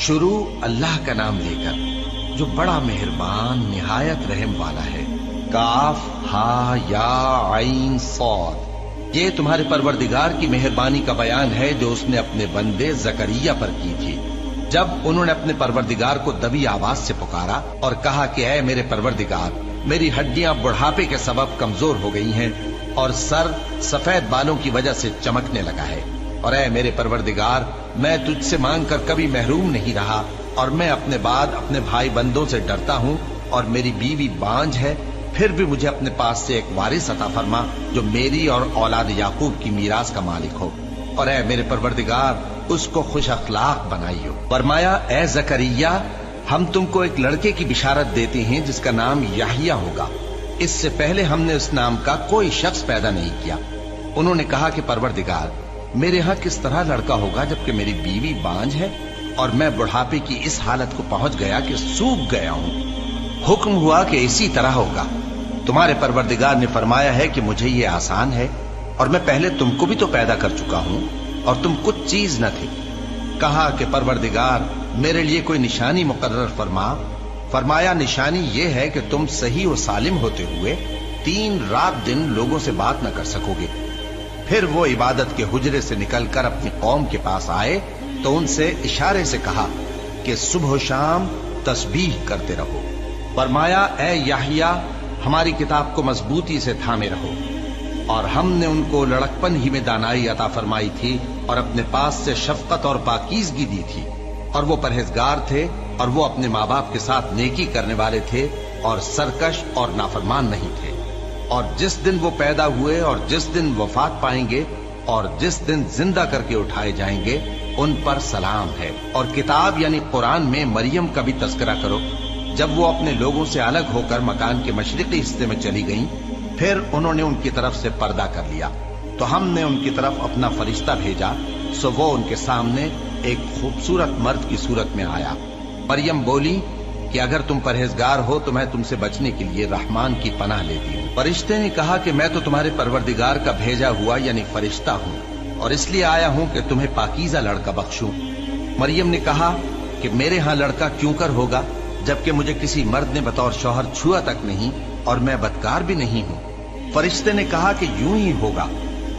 शुरू अल्लाह का नाम लेकर जो बड़ा मेहरबान निहायत रहम वाला है। काफ हा या आइन सौद। ये तुम्हारे परवरदिगार की मेहरबानी का बयान है जो उसने अपने बंदे जकरिया पर की थी, जब उन्होंने अपने परवरदिगार को दबी आवाज से पुकारा और कहा कि ऐ मेरे परवरदिगार, मेरी हड्डियां बुढ़ापे के सबब कमजोर हो गई हैं और सर सफेद बालों की वजह से चमकने लगा है। और ऐ मेरे परवरदिगार, मैं तुझसे मांग कर कभी महरूम नहीं रहा और मैं अपने बाद अपने भाई बंदों से डरता हूँ और मेरी बीवी बांझ है, फिर भी मुझे अपने पास से एक वारिस अता फरमा जो मेरी और औलाद याकूब की मीरास का मालिक हो। और ऐ मेरे परवरदिगार, उसको खुश अखलाक बनाइयो। फरमाया, ऐ जकरिया, हम तुमको एक लड़के की बिशारत देते हैं जिसका नाम याहिया होगा। इससे पहले हमने उस नाम का कोई शख्स पैदा नहीं किया। उन्होंने कहा कि परवरदिगार, मेरे यहाँ किस तरह लड़का होगा जबकि मेरी बीवी बांझ है और मैं बुढ़ापे की इस हालत को पहुंच गया कि सूख गया हूँ। हुक्म हुआ कि इसी तरह होगा। तुम्हारे परवरदिगार ने फरमाया है कि मुझे ये आसान है और मैं पहले तुमको भी तो पैदा कर चुका हूँ और तुम कुछ चीज न थे। कहा कि परवरदिगार, मेरे लिए कोई निशानी मुकर्रर फरमा। फरमाया, निशानी ये है कि तुम सही और सालिम होते हुए 3 रात दिन लोगों से बात न कर सकोगे। फिर वो इबादत के हुजरे से निकलकर अपनी कौम के पास आए तो उनसे इशारे से कहा कि सुबह शाम तस्बीह करते रहो। फरमाया, ऐ याहिया, हमारी किताब को मजबूती से थामे रहो। और हमने उनको लड़कपन ही में दानाई अता फरमाई थी और अपने पास से शफकत और पाकीज़गी दी थी, और वो परहेजगार थे और वो अपने माँ बाप के साथ नेकी करने वाले थे और सरकश और नाफरमान नहीं थे। और जिस दिन वो पैदा हुए और जिस दिन वफात पाएंगे और जिस दिन जिंदा करके उठाए जाएंगे, उन पर सलाम है। और किताब यानी कुरान में मरियम का भी तस्करा करो। जब वो अपने लोगों से अलग होकर मकान के मशरिकी हिस्से में चली गईं, फिर उन्होंने उनकी तरफ से पर्दा कर लिया तो हमने उनकी तरफ अपना फरिश्ता भेजा, सो वो उनके सामने एक खूबसूरत मर्द की सूरत में आया। मरियम बोली कि अगर तुम परहेजगार हो तो मैं तुमसे बचने के लिए रहमान की पनाह लेती हूँ। फरिश्ते ने कहा कि मैं तो तुम्हारे परवरदिगार का भेजा हुआ यानी फरिश्ता हूँ और इसलिए आया हूँ कि तुम्हें पाकीज़ा लड़का बख्शूं। मरियम ने कहा कि मेरे यहाँ लड़का क्यों कर होगा जबकि मुझे किसी मर्द ने बतौर शौहर छुआ तक नहीं और मैं बदकार भी नहीं हूँ। फरिश्ते ने कहा कि यूं ही होगा।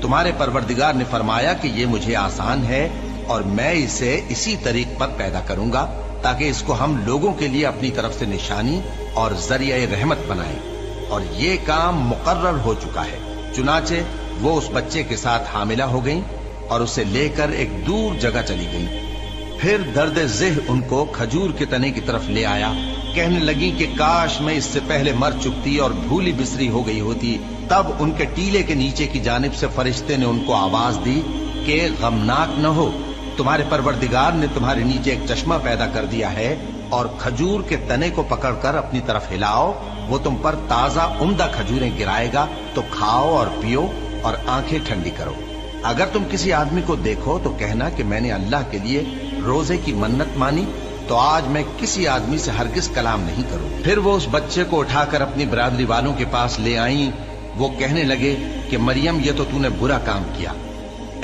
तुम्हारे परवरदिगार ने फरमाया कि ये मुझे आसान है और मैं इसे इसी तरीक पर पैदा करूंगा ताकि इसको हम लोगों के लिए अपनी तरफ से निशानी और जरिया रहमत बनाएं। और ये काम मुकर्रर हो चुका है। चुनाचे वो उस बच्चे के साथ हामिला हो गईं और उसे लेकर एक दूर जगह चली गईं। फिर दर्द ज़ेह उनको खजूर के तने की तरफ ले आया। कहने लगी कि काश मैं इससे पहले मर चुकती और भूली बिसरी हो गई होती। तब उनके टीले के नीचे की जानिब से फरिश्ते ने उनको आवाज दी कि गमनाक न हो, तुम्हारे परवरदिगार ने तुम्हारे नीचे एक चश्मा पैदा कर दिया है और खजूर के तने को पकड़कर अपनी तरफ हिलाओ, वो तुम पर ताजा उम्दा खजूरें गिराएगा, तो खाओ और पियो और आंखें ठंडी करो। अगर तुम किसी आदमी को देखो तो कहना कि मैंने अल्लाह के लिए रोजे की मन्नत मानी, तो आज मैं किसी आदमी से हरगिज कलाम नहीं करूंगी। फिर वो उस बच्चे को उठाकर अपनी बिरादरी वालों के पास ले आई। वो कहने लगे कि मरियम, ये तो तूने बुरा काम किया।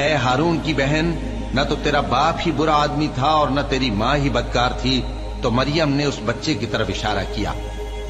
ए हारून की बहन, न तो तेरा बाप ही बुरा आदमी था और न तेरी माँ ही बदकार थी। तो मरियम ने उस बच्चे की तरफ इशारा किया।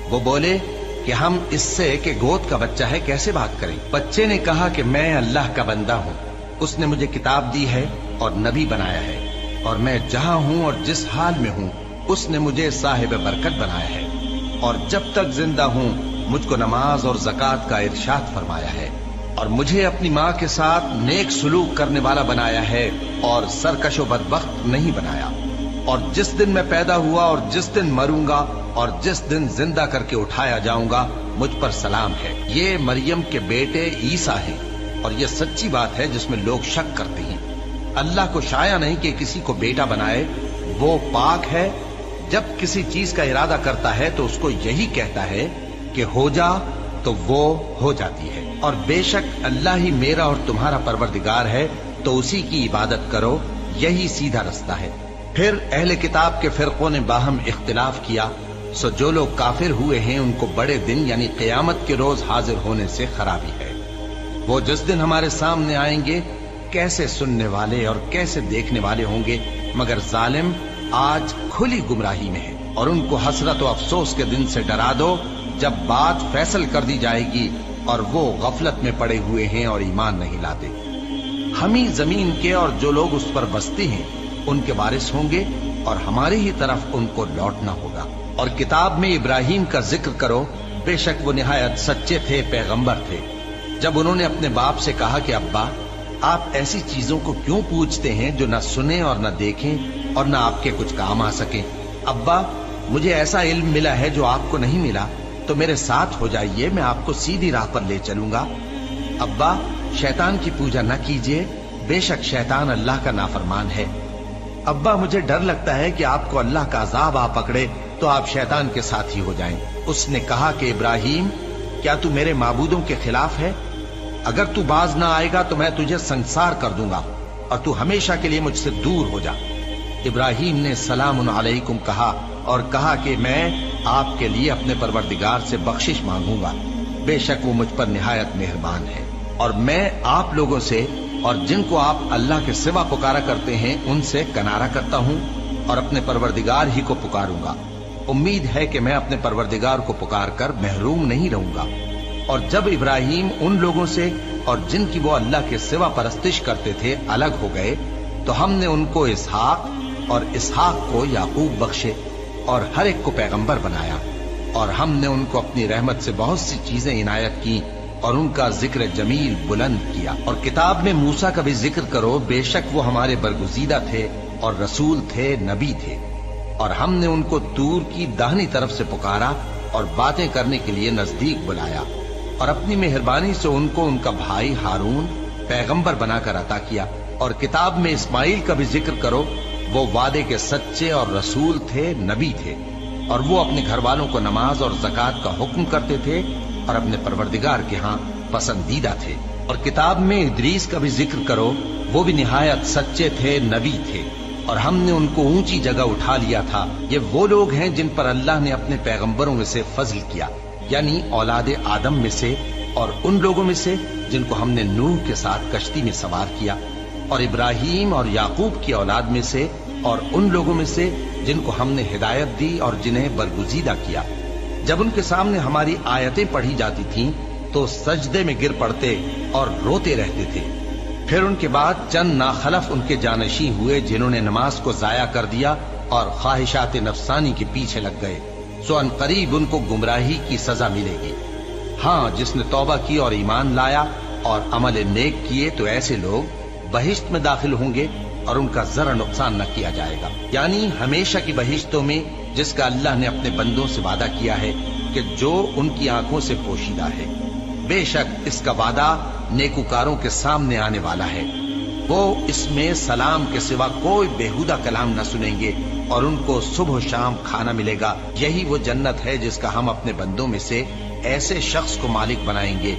वो बोले कि हम इससे कि गोद का बच्चा है कैसे बात करें। बच्चे ने कहा कि मैं अल्लाह का बंदा हूँ, उसने मुझे किताब दी है और नबी बनाया है और मैं जहां हूं और जिस हाल में हूं उसने मुझे साहिब बरकत बनाया है और जब तक जिंदा हूं मुझको नमाज और ज़कात का इरशाद फरमाया है और मुझे अपनी माँ के साथ नेक सुलूक करने वाला बनाया है और सरकशो बदबख्त नहीं बनाया। और जिस दिन मैं पैदा हुआ और जिस दिन मरूंगा और जिस दिन जिंदा करके उठाया जाऊंगा, मुझ पर सलाम है। ये मरियम के बेटे ईसा हैं और ये सच्ची बात है जिसमें लोग शक करते हैं। अल्लाह को शाया नहीं कि किसी को बेटा बनाए, वो पाक है। जब किसी चीज का इरादा करता है तो उसको यही कहता है कि हो जा, तो वो हो जाती है। और बेशक अल्लाह ही मेरा और तुम्हारा परवरदिगार है, तो उसी की इबादत करो, यही सीधा रास्ता है। फिर अहले किताब के फिरकों ने बाहम इख्तिलाफ किया, सो जो लोग काफिर हुए हैं उनको बड़े दिन यानी क़यामत के रोज हाजिर होने से खराबी है। वो जिस दिन हमारे सामने आएंगे कैसे सुनने वाले और कैसे देखने वाले होंगे, मगर जालिम आज खुली गुमराही में है, और उनको हसरत और अफसोस के दिन से डरा दो जब बात फैसल कर दी जाएगी और वो गफलत में पड़े हुए हैं और ईमान नहीं लाते। हम ही जमीन के और जो लोग उस पर बसते हैं उनके वारिस होंगे और हमारी ही तरफ उनको लौटना होगा। और किताब में इब्राहिम का जिक्र करो, बेशक वो निहायत सच्चे थे, पैगंबर थे। जब उन्होंने अपने बाप से कहा कि अब्बा, आप ऐसी चीजों को क्यों पूछते हैं जो न सुने और न देखें और न आपके कुछ काम आ सके। अब्बा, मुझे ऐसा इल्म मिला है जो आपको नहीं मिला, तो मेरे साथ हो जाइए, मैं आपको सीधी राह पर ले चलूंगा। अब्बा, शैतान की पूजा न कीजिए, बेशक शैतान अल्लाह का नाफरमान है। अब्बा, मुझे डर लगता है कि आपको अल्लाह का अजाब आ पकड़े तो आप शैतान के साथ ही हो जाएं। उसने कहा कि इब्राहिम, क्या तू मेरे माबूदों के खिलाफ है? अगर तू बाज ना आएगा तो मैं तुझे संसार कर दूंगा और तू हमेशा के लिए मुझसे दूर हो जा। इब्राहिम ने सलामुन अलैकुम कहा और कहा कि मैं आपके लिए अपने परवरदिगार से बख्शिश मांगूंगा, बेशक वो मुझ पर निहायत मेहरबान है। और मैं आप लोगों से और जिनको आप अल्लाह के सिवा पुकारा करते हैं उनसे कनारा करता हूं और अपने परवरदिगार ही को पुकारूंगा। उम्मीद है कि मैं अपने परवरदिगार को पुकार कर महरूम नहीं रहूंगा। और जब इब्राहिम उन लोगों से और जिनकी वो अल्लाह के सिवा परस्तिश करते थे अलग हो गए, तो हमने उनको इसहाक और इसहाक को याकूब बख्शे और हर एक को पैगंबर बनाया। और हमने उनको अपनी रहमत से बहुत सी चीजें इनायत की और उनका जिक्र जमील बुलंद किया। और किताब में मूसा का भी जिक्र करो, बेशक वो हमारे बरगुजीदा थे और रसूल थे, नबी थे। और हमने उनको तूर की दाहिनी तरफ से पुकारा और बातें करने के लिए नजदीक बुलाया और अपनी मेहरबानी से उनको उनका भाई हारून पैगंबर बनाकर अता किया। और किताब में इस्माइल का भी जिक्र करो, वो वादे के सच्चे और रसूल थे, नबी थे। और वो अपने घर वालों को नमाज और ज़कात का हुक्म करते थे और अपने परवरदिगार के यहाँ पसंदीदा थे। और किताब में इदरीस का भी जिक्र करो, वो भी निहायत सच्चे थे, नबी थे और हमने उनको ऊंची जगह उठा लिया था। ये वो लोग हैं जिन पर अल्लाह ने अपने पैगंबरों में से फजल किया, यानी औलाद आदम में से और उन लोगों में से जिनको हमने नूह के साथ कश्ती में सवार किया, और इब्राहिम और याकूब की औलाद में से और उन लोगों में से जिनको हमने हिदायत दी और जिन्हें बरगुजीदा किया। जब उनके सामने हमारी आयतें पढ़ी जाती थीं तो सजदे में गिर पड़ते और रोते रहते थे। फिर उनके बाद चंद नाखलफ उनके जानशी हुए जिन्होंने नमाज को जाया कर दिया और ख्वाहिशात नफसानी के पीछे लग गए, सो अनकरीब उनको गुमराही की सजा मिलेगी। हाँ, जिसने तौबा की और ईमान लाया और अमल नेक किए तो ऐसे लोग बहिश्त में दाखिल होंगे और उनका जरा नुकसान न किया जाएगा, यानी हमेशा की बहिश्तों में जिसका अल्लाह ने अपने बंदों से वादा किया है कि जो उनकी आंखों से पोशीदा है। बेशक इसका वादा नेकुकारों के सामने आने वाला है। वो इसमें सलाम के सिवा कोई बेहुदा कलाम न सुनेंगे और उनको सुबह शाम खाना मिलेगा। यही वो जन्नत है जिसका हम अपने बंदों में से ऐसे शख्स को मालिक बनाएंगे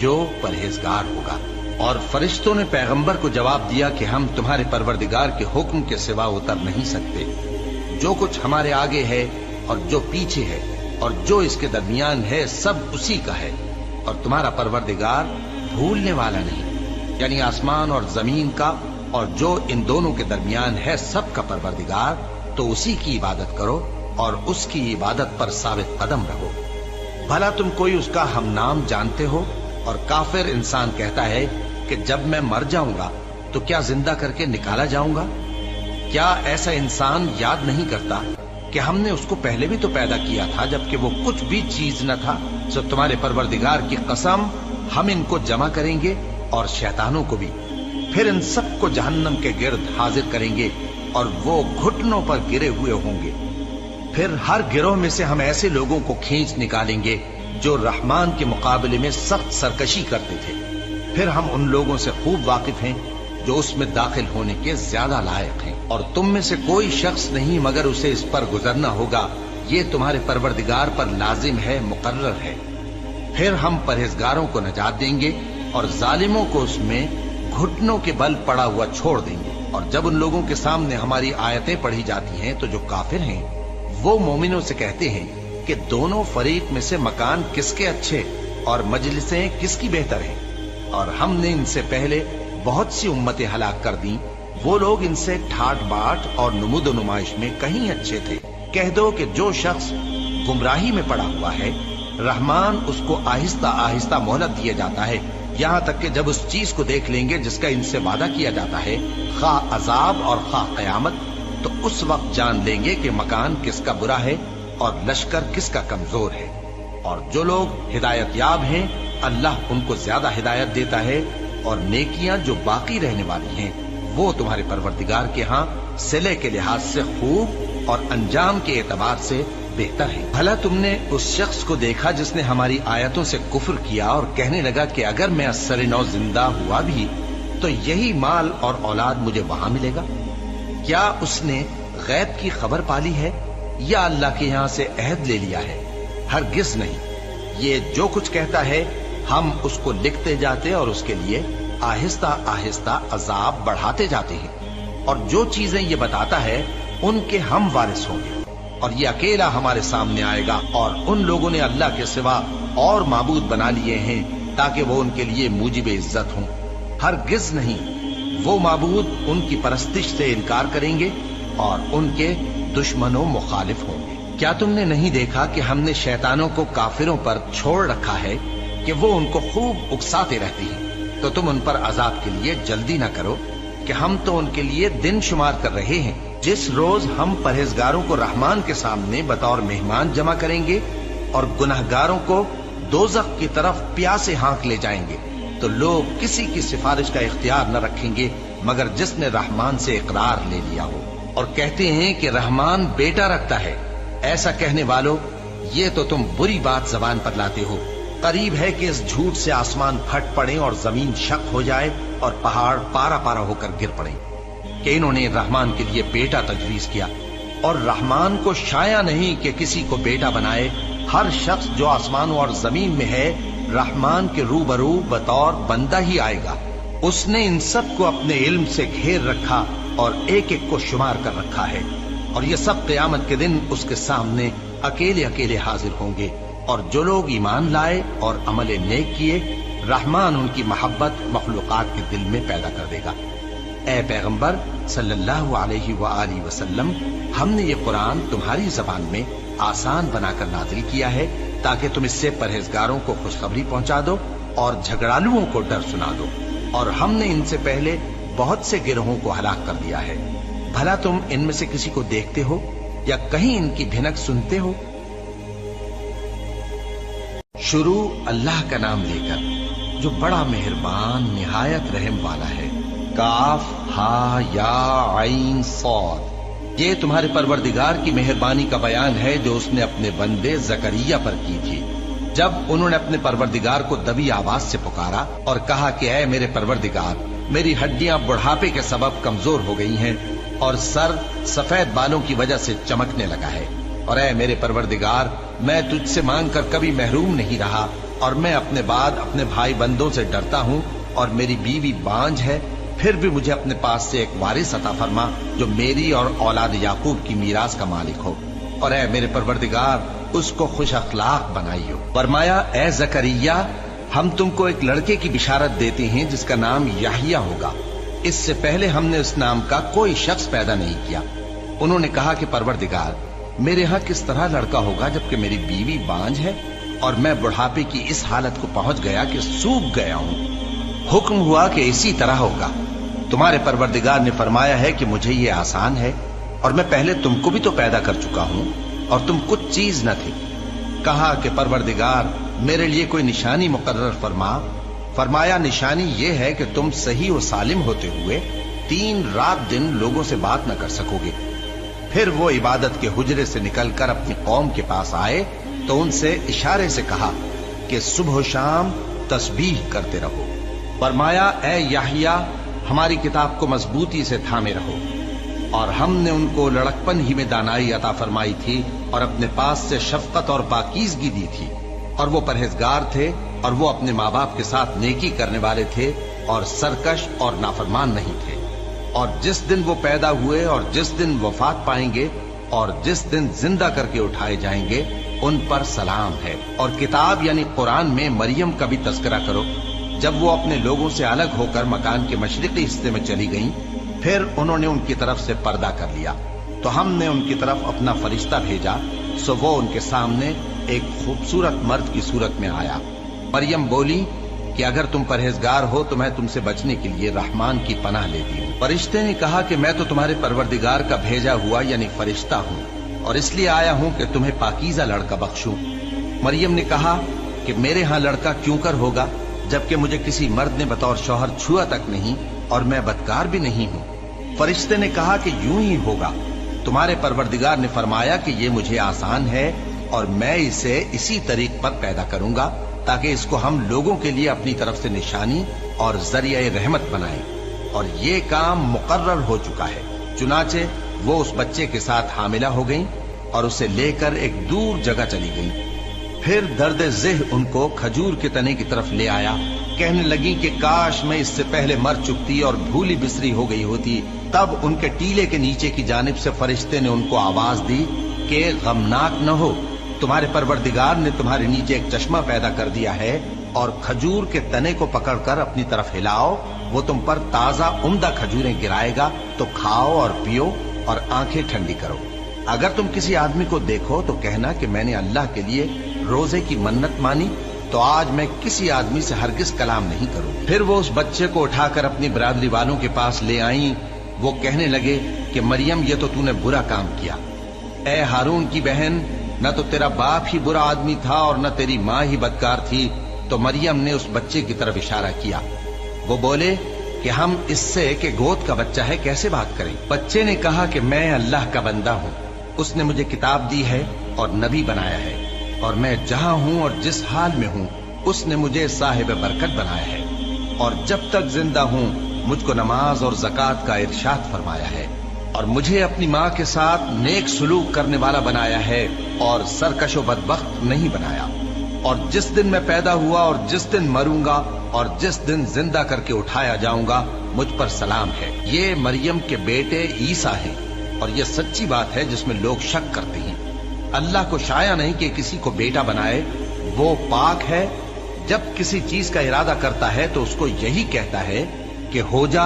जो परहेजगार होगा। और फरिश्तों ने पैगंबर को जवाब दिया कि हम तुम्हारे परवरदिगार के हुक्म के सिवा उतर नहीं सकते। जो कुछ हमारे आगे है और जो पीछे है और जो इसके दरमियान है सब उसी का है, और तुम्हारा परवरदिगार भूलने वाला नहीं, यानी आसमान और जमीन का और जो इन दोनों के दरमियान है सब का परवरदिगार। तो उसी की इबादत करो और उसकी इबादत पर साबित कदम रहो। भला तुम कोई उसका हम नाम जानते हो? और काफिर इंसान कहता है कि जब मैं मर जाऊंगा तो क्या जिंदा करके निकाला जाऊंगा? क्या ऐसा इंसान याद नहीं करता कि हमने उसको पहले भी तो पैदा किया था जबकि वो कुछ भी चीज न था? सो तुम्हारे परवरदिगार की कसम, हम इनको जमा करेंगे और शैतानों को भी, फिर इन सबको जहन्नम के गिर्द हाजिर करेंगे और वो घुटनों पर गिरे हुए होंगे। फिर हर गिरोह में से हम ऐसे लोगों को खींच निकालेंगे जो रहमान के मुकाबले में सख्त सरकशी करते थे। फिर हम उन लोगों से खूब वाकिफ हैं जो उसमें दाखिल होने के ज्यादा लायक हैं। और तुम में से कोई शख्स नहीं मगर उसे इस पर गुजरना होगा, ये तुम्हारे परवरदिगार पर लाजिम है, मुकर्रर है। फिर हम परहेजगारों को नजात देंगे और जालिमों को उसमें घुटनों के बल पड़ा हुआ छोड़ देंगे। और जब उन लोगों के सामने हमारी आयतें पढ़ी जाती हैं तो जो काफिर हैं वो मोमिनों से कहते हैं कि दोनों फरीक में से मकान किसके अच्छे और मजलिसें किसकी बेहतर हैं। और हमने इनसे पहले बहुत सी उम्मतें हलाक कर दी वो लोग इनसे ठाट बाट और नुमुद नुमाइश में कहीं अच्छे थे। कह दो कि जो शख्स गुमराही में पड़ा हुआ है, रहमान उसको आहिस्ता आहिस्ता मोहलत दिया जाता है, यहाँ तक कि जब उस चीज को देख लेंगे जिसका इनसे वादा किया जाता है, खा अजाब और खा कयामत, तो उस वक्त जान लेंगे कि मकान किसका बुरा है और लश्कर किसका कमजोर है। और जो लोग हिदायत याब हैं, अल्लाह उनको ज्यादा हिदायत देता है, और नेकियां जो बाकी रहने वाली हैं वो तुम्हारे परवरदिगार के यहाँ सिले के लिहाज से खूब और अंजाम के एतबार से बेहतर है। भला तुमने उस शख्स को देखा जिसने हमारी आयतों से कुफ्र किया और कहने लगा कि अगर मैं अस्सर नौ जिंदा हुआ भी तो यही माल और औलाद मुझे वहां मिलेगा? क्या उसने गैब की खबर पाली है या अल्लाह के यहाँ से अहद ले लिया है? हरगिज नहीं। ये जो कुछ कहता है हम उसको लिखते जाते और उसके लिए आहिस्ता आहिस्ता अजाब बढ़ाते जाते हैं, और जो चीजें ये बताता है उनके हम वारिस होंगे, और ये अकेला हमारे सामने आएगा। और उन लोगों ने अल्लाह के सिवा और माबूद बना लिए हैं ताकि वो उनके लिए मूजिब इज्जत हों। हरगिज नहीं, वो माबूद उनकी परस्तिश से इनकार करेंगे और उनके दुश्मनों मुखालिफ होंगे। क्या तुमने नहीं देखा कि हमने शैतानों को काफिरों पर छोड़ रखा है कि वो उनको खूब उकसाते रहती हैं? तो तुम उन पर अजाब के लिए जल्दी न करो कि हम तो उनके लिए दिन शुमार कर रहे हैं। जिस रोज हम परहेजगारों को रहमान के सामने बतौर मेहमान जमा करेंगे और गुनाहगारों को दोज़ख की तरफ प्यासे हाँक ले जाएंगे, तो लोग किसी की सिफारिश का इख्तियार न रखेंगे मगर जिसने रहमान से इकरार ले लिया हो। और कहते हैं कि रहमान बेटा रखता है। ऐसा कहने वालों, ये तो तुम बुरी बात जबान पर लाते हो। करीब है कि इस झूठ से आसमान फट पड़े और जमीन शक हो जाए और पहाड़ पारा पारा होकर गिर पड़े कि इन्होंने रहमान के लिए बेटा तजवीज किया। और रहमान को शाया नहीं कि किसी को बेटा बनाए। हर शख्स जो आसमानों और जमीन में है रहमान के रूबरू बतौर बंदा ही आएगा। उसने इन सब को अपने इल्म से घेर रखा और एक एक को शुमार कर रखा है, और ये सब क़यामत के दिन उसके सामने अकेले अकेले हाजिर होंगे। और जो लोग ईमान लाए और अमल नेक किए, रहमान उनकी मोहब्बत मखलूकात के दिल में पैदा कर देगा। ए पैगंबर सल्लल्लाहु अलैहि वआलिहि वसल्लम, हमने ये कुरान तुम्हारी जबान में आसान बनाकर नाजिल किया है ताकि तुम इससे परहेजगारों को खुशखबरी पहुंचा दो और झगड़ालुओं को डर सुना दो। और हमने इनसे पहले बहुत से गिरोहों को हलाक कर दिया है। भला तुम इनमें से किसी को देखते हो या कहीं इनकी भिनक सुनते हो? शुरू अल्लाह का नाम लेकर जो बड़ा मेहरबान निहायत रहम वाला है। काफ हा या आइन सौद, ये तुम्हारे परवरदिगार की मेहरबानी का बयान है जो उसने अपने बंदे जकरिया पर की थी जब उन्होंने अपने परवरदिगार को दबी आवाज से पुकारा और कहा कि ऐ मेरे परवरदिगार, मेरी हड्डियां बुढ़ापे के सबब कमजोर हो गई हैं और सर सफेद बालों की वजह से चमकने लगा है। और ऐ मेरे परवरदिगार, मैं तुझसे मांग कर कभी महरूम नहीं रहा और मैं अपने बाद अपने भाई बंदों से डरता हूँ और मेरी बीवी बांझ है, फिर भी मुझे अपने पास से एक वारिस अता फरमा जो मेरी और औलाद याकूब की मीरास का मालिक हो। और ऐ मेरे परवरदिगार, उसको खुश अखलाक बनाइयो। फरमाया, ऐ जकरिया, हम तुमको एक लड़के की बिशारत देते हैं जिसका नाम याहिया होगा। इससे पहले हमने उस नाम का कोई शख्स पैदा नहीं किया। उन्होंने कहा कि परवरदिगार, मेरे यहाँ किस तरह लड़का होगा जबकि मेरी बीवी बांझ है और मैं बुढ़ापे की इस हालत को पहुंच गया कि सूख गया हूँ। हुक्म हुआ कि इसी तरह होगा। तुम्हारे परवरदिगार ने फरमाया है कि मुझे ये आसान है और मैं पहले तुमको भी तो पैदा कर चुका हूँ और तुम कुछ चीज न थी। कहा कि परवरदिगार, मेरे लिए कोई निशानी मुकर्रर फरमा। फरमाया, निशानी ये है कि तुम सही और सालिम होते हुए 3 रात दिन लोगों से बात न कर सकोगे। फिर वो इबादत के हुजरे से निकलकर अपनी कौम के पास आए तो उनसे इशारे से कहा कि सुबह शाम तस्बीह करते रहो। फरमाया, ए याहिया, हमारी किताब को मजबूती से थामे रहो। और हमने उनको लड़कपन ही में दानाई अता फरमाई थी और अपने पास से शफकत और पाकीज़गी दी थी, और वो परहेजगार थे और वो अपने माँ बाप के साथ नेकी करने वाले थे और सरकश और नाफरमान नहीं थे। और जिस दिन वो पैदा हुए और जिस दिन वफात पाएंगे और जिस दिन जिंदा करके उठाए जाएंगे, उन पर सलाम है। और किताब यानी कुरान में मरियम का भी तस्करा करो। जब वो अपने लोगों से अलग होकर मकान के मशरिकी हिस्से में चली गईं, फिर उन्होंने उनकी तरफ से पर्दा कर लिया, तो हमने उनकी तरफ अपना फरिश्ता भेजा, सो वो उनके सामने एक खूबसूरत मर्द की सूरत में आया। मरियम बोली कि अगर तुम परहेजगार हो तो मैं तुमसे बचने के लिए रहमान की पनाह लेती हूँ। फरिश्ते ने कहा कि मैं तो तुम्हारे परवरदिगार का भेजा हुआ यानी फरिश्ता हूँ और इसलिए आया हूँ कि तुम्हें पाकीज़ा लड़का बख्शूं। मरियम ने कहा कि मेरे यहाँ लड़का क्यों कर होगा, जबकि मुझे किसी मर्द ने बतौर शौहर छुआ तक नहीं और मैं बदकार भी नहीं हूँ। फरिश्ते ने कहा कि यूं ही होगा, तुम्हारे परवरदिगार ने फरमाया कि ये मुझे आसान है और मैं इसे इसी तरीक पर पैदा करूंगा ताकि इसको हम लोगों के लिए अपनी तरफ से निशानी और जरिया रहमत बनाएं, और ये काम मुकर्रर हो चुका है। चुनाचे वो उस बच्चे के साथ हामिला हो गईं और उसे लेकर एक दूर जगह चली गईं। फिर दर्द ज़ेह उनको खजूर के तने की तरफ ले आया। कहने लगी कि काश मैं इससे पहले मर चुकती और भूली बिसरी हो गई होती। तब उनके टीले के नीचे की जानिब से फरिश्ते ने उनको आवाज दी कि गमनाक न हो, तुम्हारे परवरदिगार ने तुम्हारे नीचे एक चश्मा पैदा कर दिया है और खजूर के तने को पकड़कर अपनी तरफ हिलाओ, वो तुम पर ताजा उम्दा खजूरें गिराएगा, तो खाओ और पियो और आंखें ठंडी करो। अगर तुम किसी आदमी को देखो तो कहना कि मैंने अल्लाह के लिए रोजे की मन्नत मानी, तो आज मैं किसी आदमी से हरगिज कलाम नहीं करूंगी। फिर वो उस बच्चे को उठाकर अपनी बरादरी वालों के पास ले आई। वो कहने लगे कि मरियम, ये तो तूने बुरा काम किया। ए हारून की बहन, न तो तेरा बाप ही बुरा आदमी था और न तेरी माँ ही बदकार थी। तो मरियम ने उस बच्चे की तरफ इशारा किया। वो बोले कि हम इससे कि गोद का बच्चा है कैसे बात करें। बच्चे ने कहा कि मैं अल्लाह का बंदा हूँ, उसने मुझे किताब दी है और नबी बनाया है, और मैं जहाँ हूँ और जिस हाल में हूँ उसने मुझे साहिब बरकत बनाया है, और जब तक जिंदा हूँ मुझको नमाज और ज़कात का इरशाद फरमाया है, और मुझे अपनी माँ के साथ नेक सुलूक करने वाला बनाया है और सरकशो बदबख्त नहीं बनाया। और जिस दिन मैं पैदा हुआ और जिस दिन मरूंगा और जिस दिन जिंदा करके उठाया जाऊंगा, मुझ पर सलाम है। ये मरियम के बेटे ईसा हैं और ये सच्ची बात है जिसमें लोग शक करते हैं। अल्लाह को शाया नहीं कि किसी को बेटा बनाए, वो पाक है। जब किसी चीज का इरादा करता है तो उसको यही कहता है कि हो जा,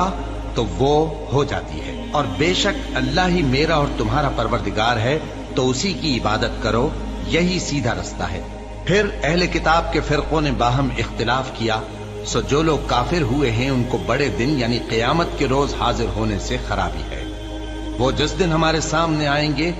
तो वो हो जाती है। और बेशक अल्लाह ही मेरा और तुम्हारा परवरदिगार है, तो उसी की इबादत करो, यही सीधा रास्ता है। फिर अहले किताब के फिरकों ने बाहम इख्तिलाफ किया, सो जो लोग काफिर हुए हैं उनको बड़े दिन यानी क़यामत के रोज हाजिर होने से खराबी है। वो जिस दिन हमारे सामने आएंगे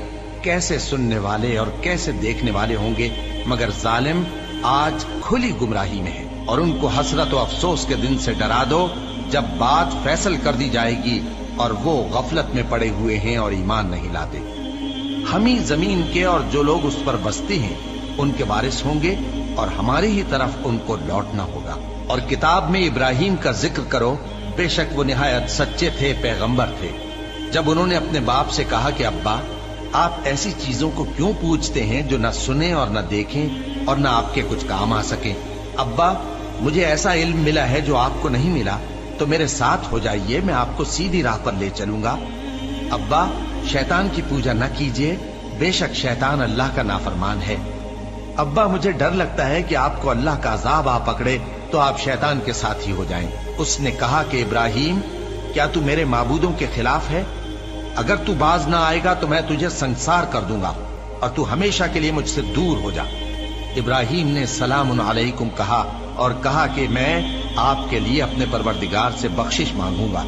कैसे सुनने वाले और कैसे देखने वाले होंगे, मगर जालिम आज खुली गुमराही में है। और उनको हसरत और अफसोस के दिन से डरा दो जब बात फैसल कर दी जाएगी और वो गफलत में पड़े हुए हैं और ईमान नहीं लाते। हम ही जमीन के और जो लोग उस पर बसते हैं उनके वारिस होंगे और हमारी ही तरफ उनको लौटना होगा। और किताब में इब्राहिम का जिक्र करो, बेशक वो निहायत सच्चे थे, पैगंबर थे। जब उन्होंने अपने बाप से कहा कि अब्बा, आप ऐसी चीजों को क्यों पूछते हैं जो न सुने और न देखें और न आपके कुछ काम आ सके। अब्बा, मुझे ऐसा इल्म मिला है जो आपको नहीं मिला, तो मेरे साथ हो जाइए, मैं आपको सीधी राह पर ले चलूंगा। अब्बा, शैतान की पूजा न कीजिए, बेशक शैतान अल्लाह का नाफरमान है। अब्बा, मुझे डर लगता है कि आपको अल्लाह का अजाब आ पकड़े तो आप शैतान के साथ ही हो जाएं। उसने कहा कि इब्राहिम, क्या तू मेरे माबूदों के खिलाफ है? अगर तू बाज ना आएगा तो मैं तुझे संसार कर दूंगा और तू हमेशा के लिए मुझसे दूर हो जा। इब्राहिम ने सलामुन अलैकुम कहा और कहा कि मैं आपके लिए अपने परवरदिगार से बख्शिश मांगूंगा,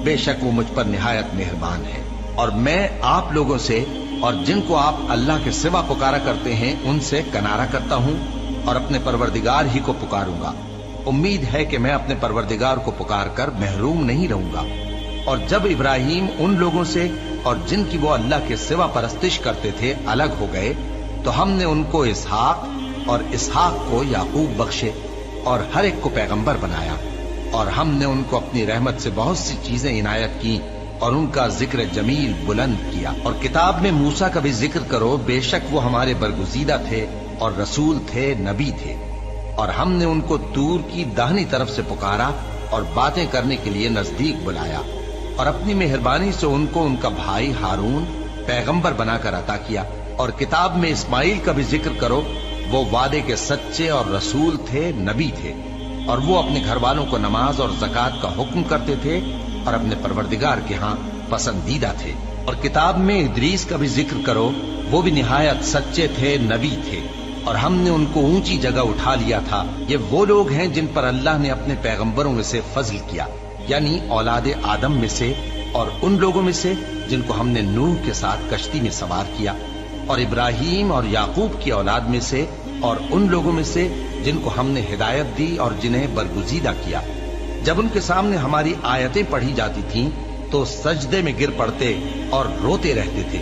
बेशक वो मुझ पर निहायत मेहरबान है। और मैं आप लोगों से और जिनको आप अल्लाह के सिवा पुकारा करते हैं उनसे कनारा करता हूँ और अपने परवरदिगार ही को पुकारूंगा। उम्मीद है कि मैं अपने परवरदिगार को पुकार कर महरूम नहीं रहूंगा। और जब इब्राहिम उन लोगों से और जिनकी वो अल्लाह के सिवा परस्तिश करते थे अलग हो गए, तो हमने उनको इसहाक और इसहाक को याकूब बख्शे और हर एक को पैगंबर बनाया। और हमने उनको अपनी रहमत से बहुत सी चीजें इनायत की और उनका जिक्र जमील बुलंद किया। और किताब में मूसा का भी जिक्र करो, बेशक वो हमारे बरगुजीदा थे और रसूल थे, नबी थे। और हमने उनको तूर की दाहिनी तरफ से पुकारा और बातें करने के लिए नजदीक बुलाया और अपनी मेहरबानी से उनको उनका भाई हारून पैगंबर बनाकर अता किया। और किताब में इस्माइल का भी जिक्र करो, वो वादे के सच्चे और रसूल थे, नबी थे। और वो अपने घर वालों को नमाज और ज़कात का हुक्म करते थे और अपने परवरदिगार के यहाँ पसंदीदा थे। और किताब में इदरीस का भी जिक्र करो, वो भी निहायत सच्चे थे, नबी थे, और हमने उनको ऊंची जगह उठा लिया था। ये वो लोग हैं जिन पर अल्लाह ने अपने पैगंबरों में से फजल किया, यानी औलाद आदम में से, और उन लोगों में से जिनको हमने नूह के साथ कश्ती में सवार किया, और इब्राहीम और याकूब की औलाद में से, और उन लोगों में से जिनको हमने हिदायत दी और जिन्हें बरगुजीदा किया। जब उनके सामने हमारी आयतें पढ़ी जाती थीं तो सजदे में गिर पड़ते और रोते रहते थे।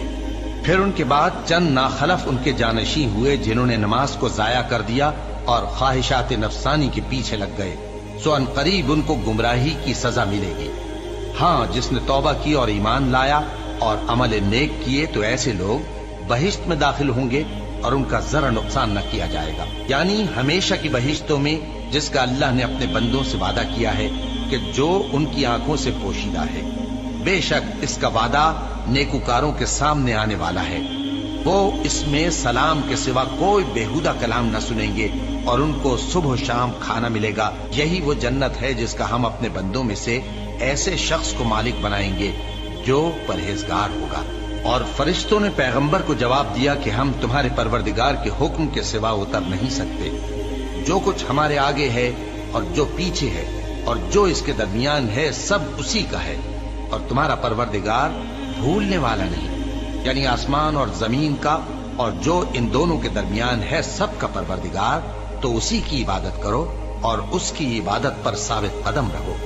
फिर उनके बाद चंद नाखलफ उनके जानशी हुए जिन्होंने नमाज को जाया कर दिया और ख्वाहिशात नफसानी के पीछे लग गए, सो अनकरीब उनको गुमराही की सजा मिलेगी। हाँ, जिसने तौबा की और ईमान लाया और अमल नेक किए तो ऐसे लोग बहिश्त में दाखिल होंगे और उनका जरा नुकसान न किया जाएगा, यानी हमेशा की बहिश्तों में, जिसका अल्लाह ने अपने बंदों से वादा किया है कि जो उनकी आंखों से पोशीदा है। बेशक इसका वादा नेकुकारों के सामने आने वाला है। वो इसमें सलाम के सिवा कोई बेहुदा कलाम न सुनेंगे और उनको सुबह शाम खाना मिलेगा। यही वो जन्नत है जिसका हम अपने बंदों में से ऐसे शख्स को मालिक बनाएंगे जो परहेजगार होगा। और फरिश्तों ने पैगंबर को जवाब दिया कि हम तुम्हारे परवरदिगार के हुक्म के सिवा उतर नहीं सकते। जो कुछ हमारे आगे है और जो पीछे है और जो इसके दरमियान है सब उसी का है, और तुम्हारा परवरदिगार भूलने वाला नहीं, यानी आसमान और जमीन का और जो इन दोनों के दरमियान है सबका परवरदिगार। तो उसी की इबादत करो और उसकी इबादत पर साबित कदम रहो।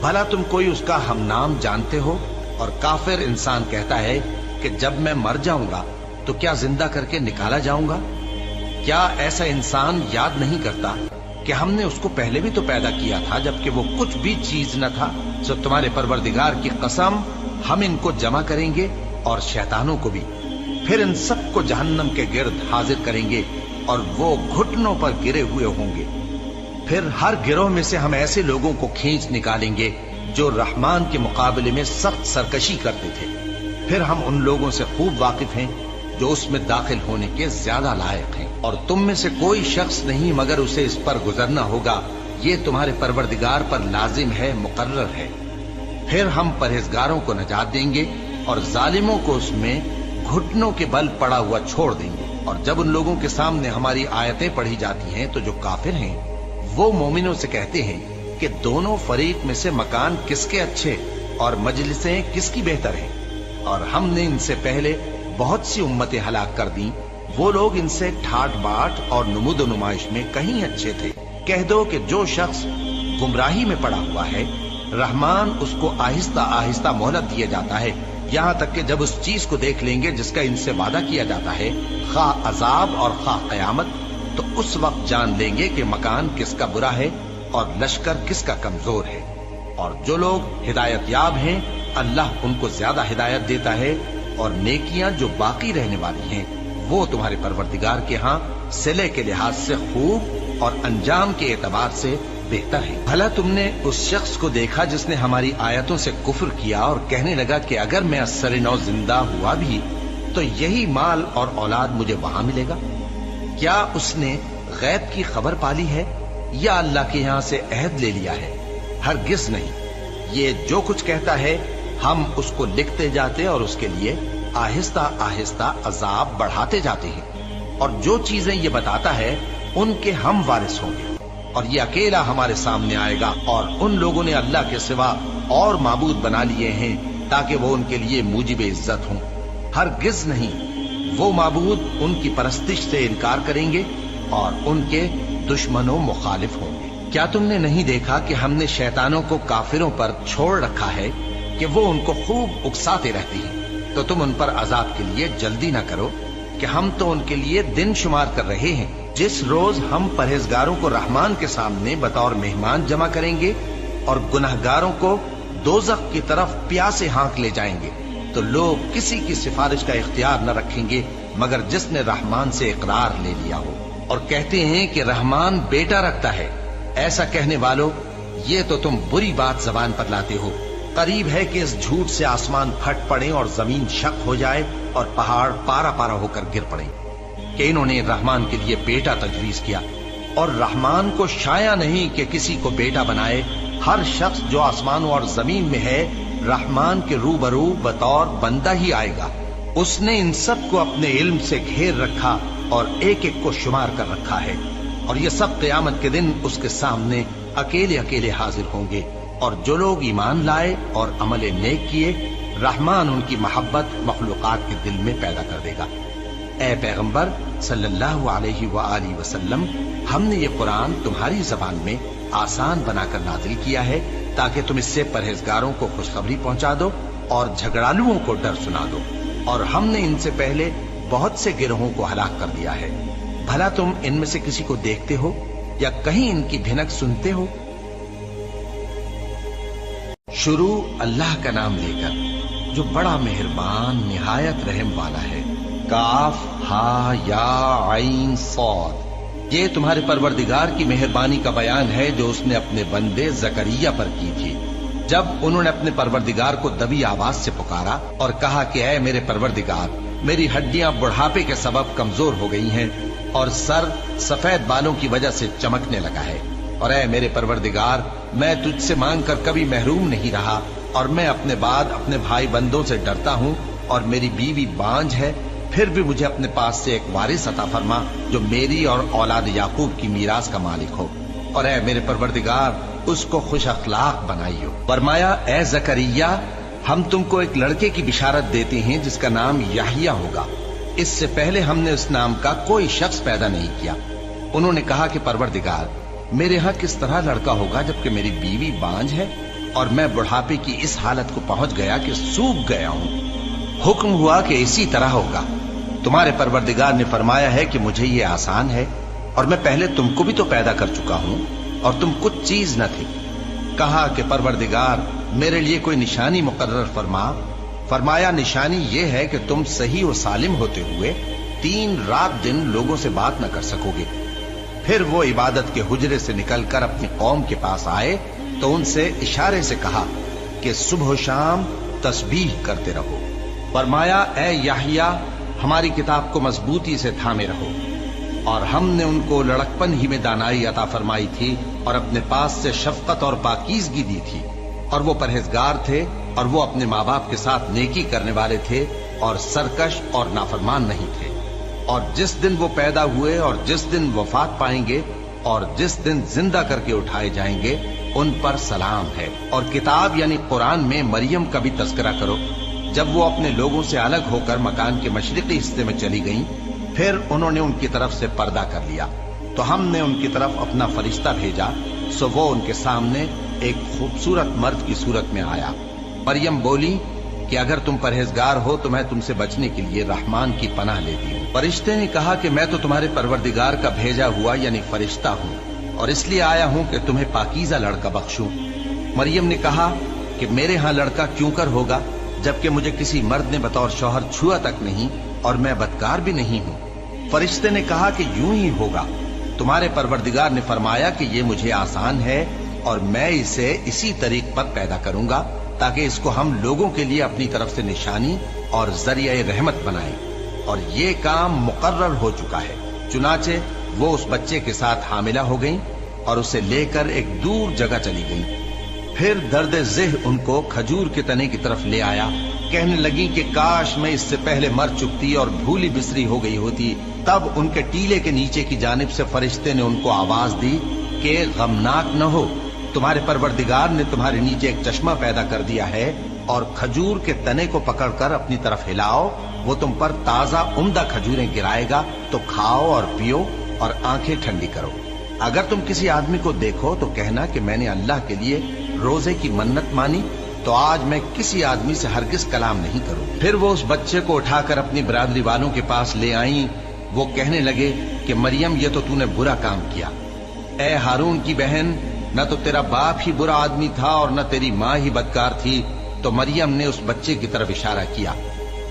भला तुम कोई उसका हम नाम जानते हो? और काफिर इंसान कहता है कि जब मैं मर जाऊंगा तो क्या जिंदा करके निकाला जाऊंगा? क्या ऐसा इंसान याद नहीं करता कि हमने उसको पहले भी तो पैदा किया था जबकि वो कुछ भी चीज न था? सो तुम्हारे परवरदिगार की कसम, हम इनको जमा करेंगे और शैतानों को भी, फिर इन सबको जहन्नम के गिर्द हाजिर करेंगे और वो घुटनों पर गिरे हुए होंगे। फिर हर गिरोह में से हम ऐसे लोगों को खींच निकालेंगे जो रहमान के मुकाबले में सख्त सरकशी करते थे। फिर हम उन लोगों से खूब वाकिफ हैं जो उसमें दाखिल होने के ज्यादा लायक हैं, और तुम में से कोई शख्स नहीं मगर उसे इस पर गुजरना होगा। ये तुम्हारे परवरदिगार पर लाजिम है, मुकर्रर है। फिर हम परहेजगारों को नजात देंगे और जालिमों को उसमें घुटनों के बल पड़ा हुआ छोड़ देंगे। और जब उन लोगों के सामने हमारी आयतें पढ़ी जाती हैं तो जो काफिर हैं वो मोमिनों से कहते हैं कि दोनों फरीक में से मकान किसके अच्छे और मजलिसें किसकी बेहतर हैं। और हमने इनसे पहले बहुत सी उम्मतें हलाक कर दी, वो लोग इनसे ठाट बाट और नुमुद नुमाइश में कहीं अच्छे थे। कह दो कि जो शख्स गुमराही में पड़ा हुआ है, रहमान उसको आहिस्ता आहिस्ता मोहलत दिया जाता है, यहाँ तक कि जब उस चीज को देख लेंगे जिसका इनसे वादा किया जाता है, खा अजाब और खा कयामत, तो उस वक्त जान लेंगे कि मकान किसका बुरा है और लश्कर किसका कमजोर है। और जो लोग हिदायत याब हैं, अल्लाह उनको ज्यादा हिदायत देता है, और नेकियां जो बाकी रहने वाली हैं वो तुम्हारे परवरदिगार के यहाँ सिले के लिहाज से खूब और अंजाम के एतबार से बेहतर है। भला तुमने उस शख्स को देखा जिसने हमारी आयतों से कुफ्र किया और कहने लगा कि अगर मैं अस्सर नौ जिंदा हुआ भी तो यही माल और औलाद मुझे वहां मिलेगा? क्या उसने गैब की खबर पाली है या अल्लाह के यहाँ से अहद ले लिया है? हरगिज नहीं। ये जो कुछ कहता है हम उसको लिखते जाते और उसके लिए आहिस्ता आहिस्ता अजाब बढ़ाते जाते हैं, और जो चीजें ये बताता है उनके हम वारिस होंगे, और ये अकेला हमारे सामने आएगा। और उन लोगों ने अल्लाह के सिवा और माबूद बना लिए हैं ताकि वो उनके लिए मूजिब इज्जत हों। हरगिज नहीं, वो माबूद उनकी परस्तिश से इनकार करेंगे और उनके दुश्मनों मुखालिफ होंगे। क्या तुमने नहीं देखा कि हमने शैतानों को काफिरों पर छोड़ रखा है कि वो उनको खूब उकसाते रहते हैं? तो तुम उन पर अजाब के लिए जल्दी न करो कि हम तो उनके लिए दिन शुमार कर रहे हैं। जिस रोज हम परहेजगारों को रहमान के सामने बतौर मेहमान जमा करेंगे और गुनहगारों को दोज़ख की तरफ प्यासे हाँक ले जाएंगे, तो लोग किसी की सिफारिश का इख्तियार न रखेंगे मगर जिसने रहमान से इकरार ले लिया हो। और कहते हैं कि रहमान बेटा रखता है। ऐसा कहने वालों, ये तो तुम बुरी बात जबान पर लाते हो। करीब है कि इस झूठ से आसमान फट पड़े और जमीन शक हो जाए और पहाड़ पारा पारा होकर गिर पड़े कि इन्होंने रहमान के लिए बेटा तजवीज किया। और रहमान को शाया नहीं कि किसी को बेटा बनाए हर शख्स जो आसमानों और जमीन में है रहमान के रूबरू बतौर बंदा ही आएगा। उसने इन सब को अपने इल्म से घेर रखा और एक एक को शुमार कर रखा है, और ये सब क़यामत के दिन उसके सामने अकेले अकेले हाजिर होंगे। और जो लोग ईमान लाए और अमल नेक किए, रहमान उनकी मोहब्बत मखलूकात के दिल में पैदा कर देगा। ए पैगंबर सल्लल्लाहु अलैहि वसल्लम, हमने ये कुरान तुम्हारी जबान में आसान बनाकर नाजिल किया है ताकि तुम इससे परहेजगारों को खुशखबरी पहुंचा दो और झगड़ालुओं को डर सुना दो। और हमने इनसे पहले बहुत से गिरोहों को हलाक कर दिया है। भला तुम इनमें से किसी को देखते हो या कहीं इनकी भिनक सुनते हो? शुरू अल्लाह का नाम लेकर जो बड़ा मेहरबान निहायत रहम वाला है। काफ हा या आइन सौद, ये तुम्हारे परवरदिगार की मेहरबानी का बयान है जो उसने अपने बंदे जकरिया पर की थी। जब उन्होंने अपने परवरदिगार को दबी आवाज से पुकारा और कहा कि ऐ मेरे परवरदिगार, मेरी हड्डियां बुढ़ापे के सबब कमजोर हो गई हैं और सर सफेद बालों की वजह से चमकने लगा है, और ऐ मेरे परवरदिगार, मैं तुझसे मांगकर कभी महरूम नहीं रहा, और मैं अपने बाद अपने भाई बंदों से डरता हूँ, और मेरी बीवी बांझ है, फिर भी मुझे अपने पास से एक वारिस अता फरमा जो मेरी और औलाद याकूब की मीरास का मालिक हो, और ऐ मेरे परवरदिगार, उसको खुश अखलाक बनाइयो। फरमाया, ऐ जकरिया, हम तुमको एक लड़के की बिशारत देते हैं जिसका नाम याहिया होगा। इससे पहले हमने उस नाम का कोई शख्स पैदा नहीं किया। उन्होंने कहा कि परवरदिगार, मेरे यहाँ किस तरह लड़का होगा जबकि मेरी बीवी बांझ है और मैं बुढ़ापे की इस हालत को पहुंच गया कि सूख गया हूँ। हुक्म हुआ कि इसी तरह होगा। तुम्हारे परवरदिगार ने फरमाया है कि मुझे ये आसान है, और मैं पहले तुमको भी तो पैदा कर चुका हूँ और तुम कुछ चीज न थे। कहा कि परवरदिगार, मेरे लिए कोई निशानी मुकर्रर फरमा। फरमाया, निशानी ये है कि तुम सही और सालिम होते हुए 3 रात दिन लोगों से बात न कर सकोगे। फिर वो इबादत के हुजरे से निकलकर अपनी कौम के पास आए तो उनसे इशारे से कहा कि सुबह शाम तस्बीह करते रहो। फरमाया, ऐ याहिया, हमारी किताब को मजबूती से थामे रहो। और हमने उनको लड़कपन ही में दानाई अता फरमाई थी और अपने पास से शफकत और पाकीज़गी दी थी, और वो परहेजगार थे और वो अपने माँ बाप के साथ नेकी करने वाले थे और सरकश और नाफरमान नहीं थे। और जिस दिन वो पैदा हुए और जिस दिन वफात पाएंगे और जिस दिन जिंदा करके उठाए जाएंगे, उन पर सलाम है। और किताब यानी कुरान में मरियम का भी तस्करा करो। जब वो अपने लोगों से अलग होकर मकान के मशरिकी हिस्से में चली गईं, फिर उन्होंने उनकी तरफ से पर्दा कर लिया, तो हमने उनकी तरफ अपना फरिश्ता भेजा, सो वो उनके सामने एक खूबसूरत मर्द की सूरत में आया। मरियम बोली कि अगर तुम परहेजगार हो तो मैं तुमसे बचने के लिए रहमान की पनाह लेती हूँ। फरिश्ते ने कहा कि मैं तो तुम्हारे परवरदिगार का भेजा हुआ यानी फरिश्ता हूँ और इसलिए आया हूँ कि तुम्हें पाकीज़ा लड़का बख्शूं। मरियम ने कहा कि मेरे यहाँ लड़का क्यों कर होगा जबकि मुझे किसी मर्द ने बतौर शौहर छुआ तक नहीं और मैं बदकार भी नहीं हूँ। फरिश्ते ने कहा कि यूं ही होगा। तुम्हारे परवरदिगार ने फरमाया कि ये मुझे आसान है और मैं इसे इसी तरीक पर पैदा करूंगा ताकि इसको हम लोगों के लिए अपनी तरफ से निशानी और जरिए रहमत बनाएं। और ये काम मुकर्रर हो चुका है। चुनाचे वो उस बच्चे के साथ हामिला हो गईं और उसे लेकर एक दूर जगह चली गईं। फिर दर्द ज़ेह उनको खजूर के तने की तरफ ले आया। कहने लगी कि काश मैं इससे पहले मर चुकती और भूली बिसरी हो गई होती। तब उनके टीले के नीचे की जानिब से फरिश्ते ने उनको आवाज दी कि गमनाक न हो, तुम्हारे परवरदिगार ने तुम्हारे नीचे एक चश्मा पैदा कर दिया है और खजूर के तने को पकड़कर अपनी तरफ हिलाओ, वो तुम पर ताजा उम्दा खजूरें गिराएगा, तो खाओ और पियो और आंखें ठंडी करो। अगर तुम किसी आदमी को देखो तो कहना कि मैंने अल्लाह के लिए रोजे की मन्नत मानी, तो आज मैं किसी आदमी से हरगिज कलाम नहीं करूं। फिर वो उस बच्चे को उठाकर अपनी बरादरी वालों के पास ले आईं। वो कहने लगे कि मरियम, ये तो तूने बुरा काम किया। ए हारून की बहन, न तो तेरा बाप ही बुरा आदमी था और न तेरी माँ ही बदकार थी। तो मरियम ने उस बच्चे की तरफ इशारा किया।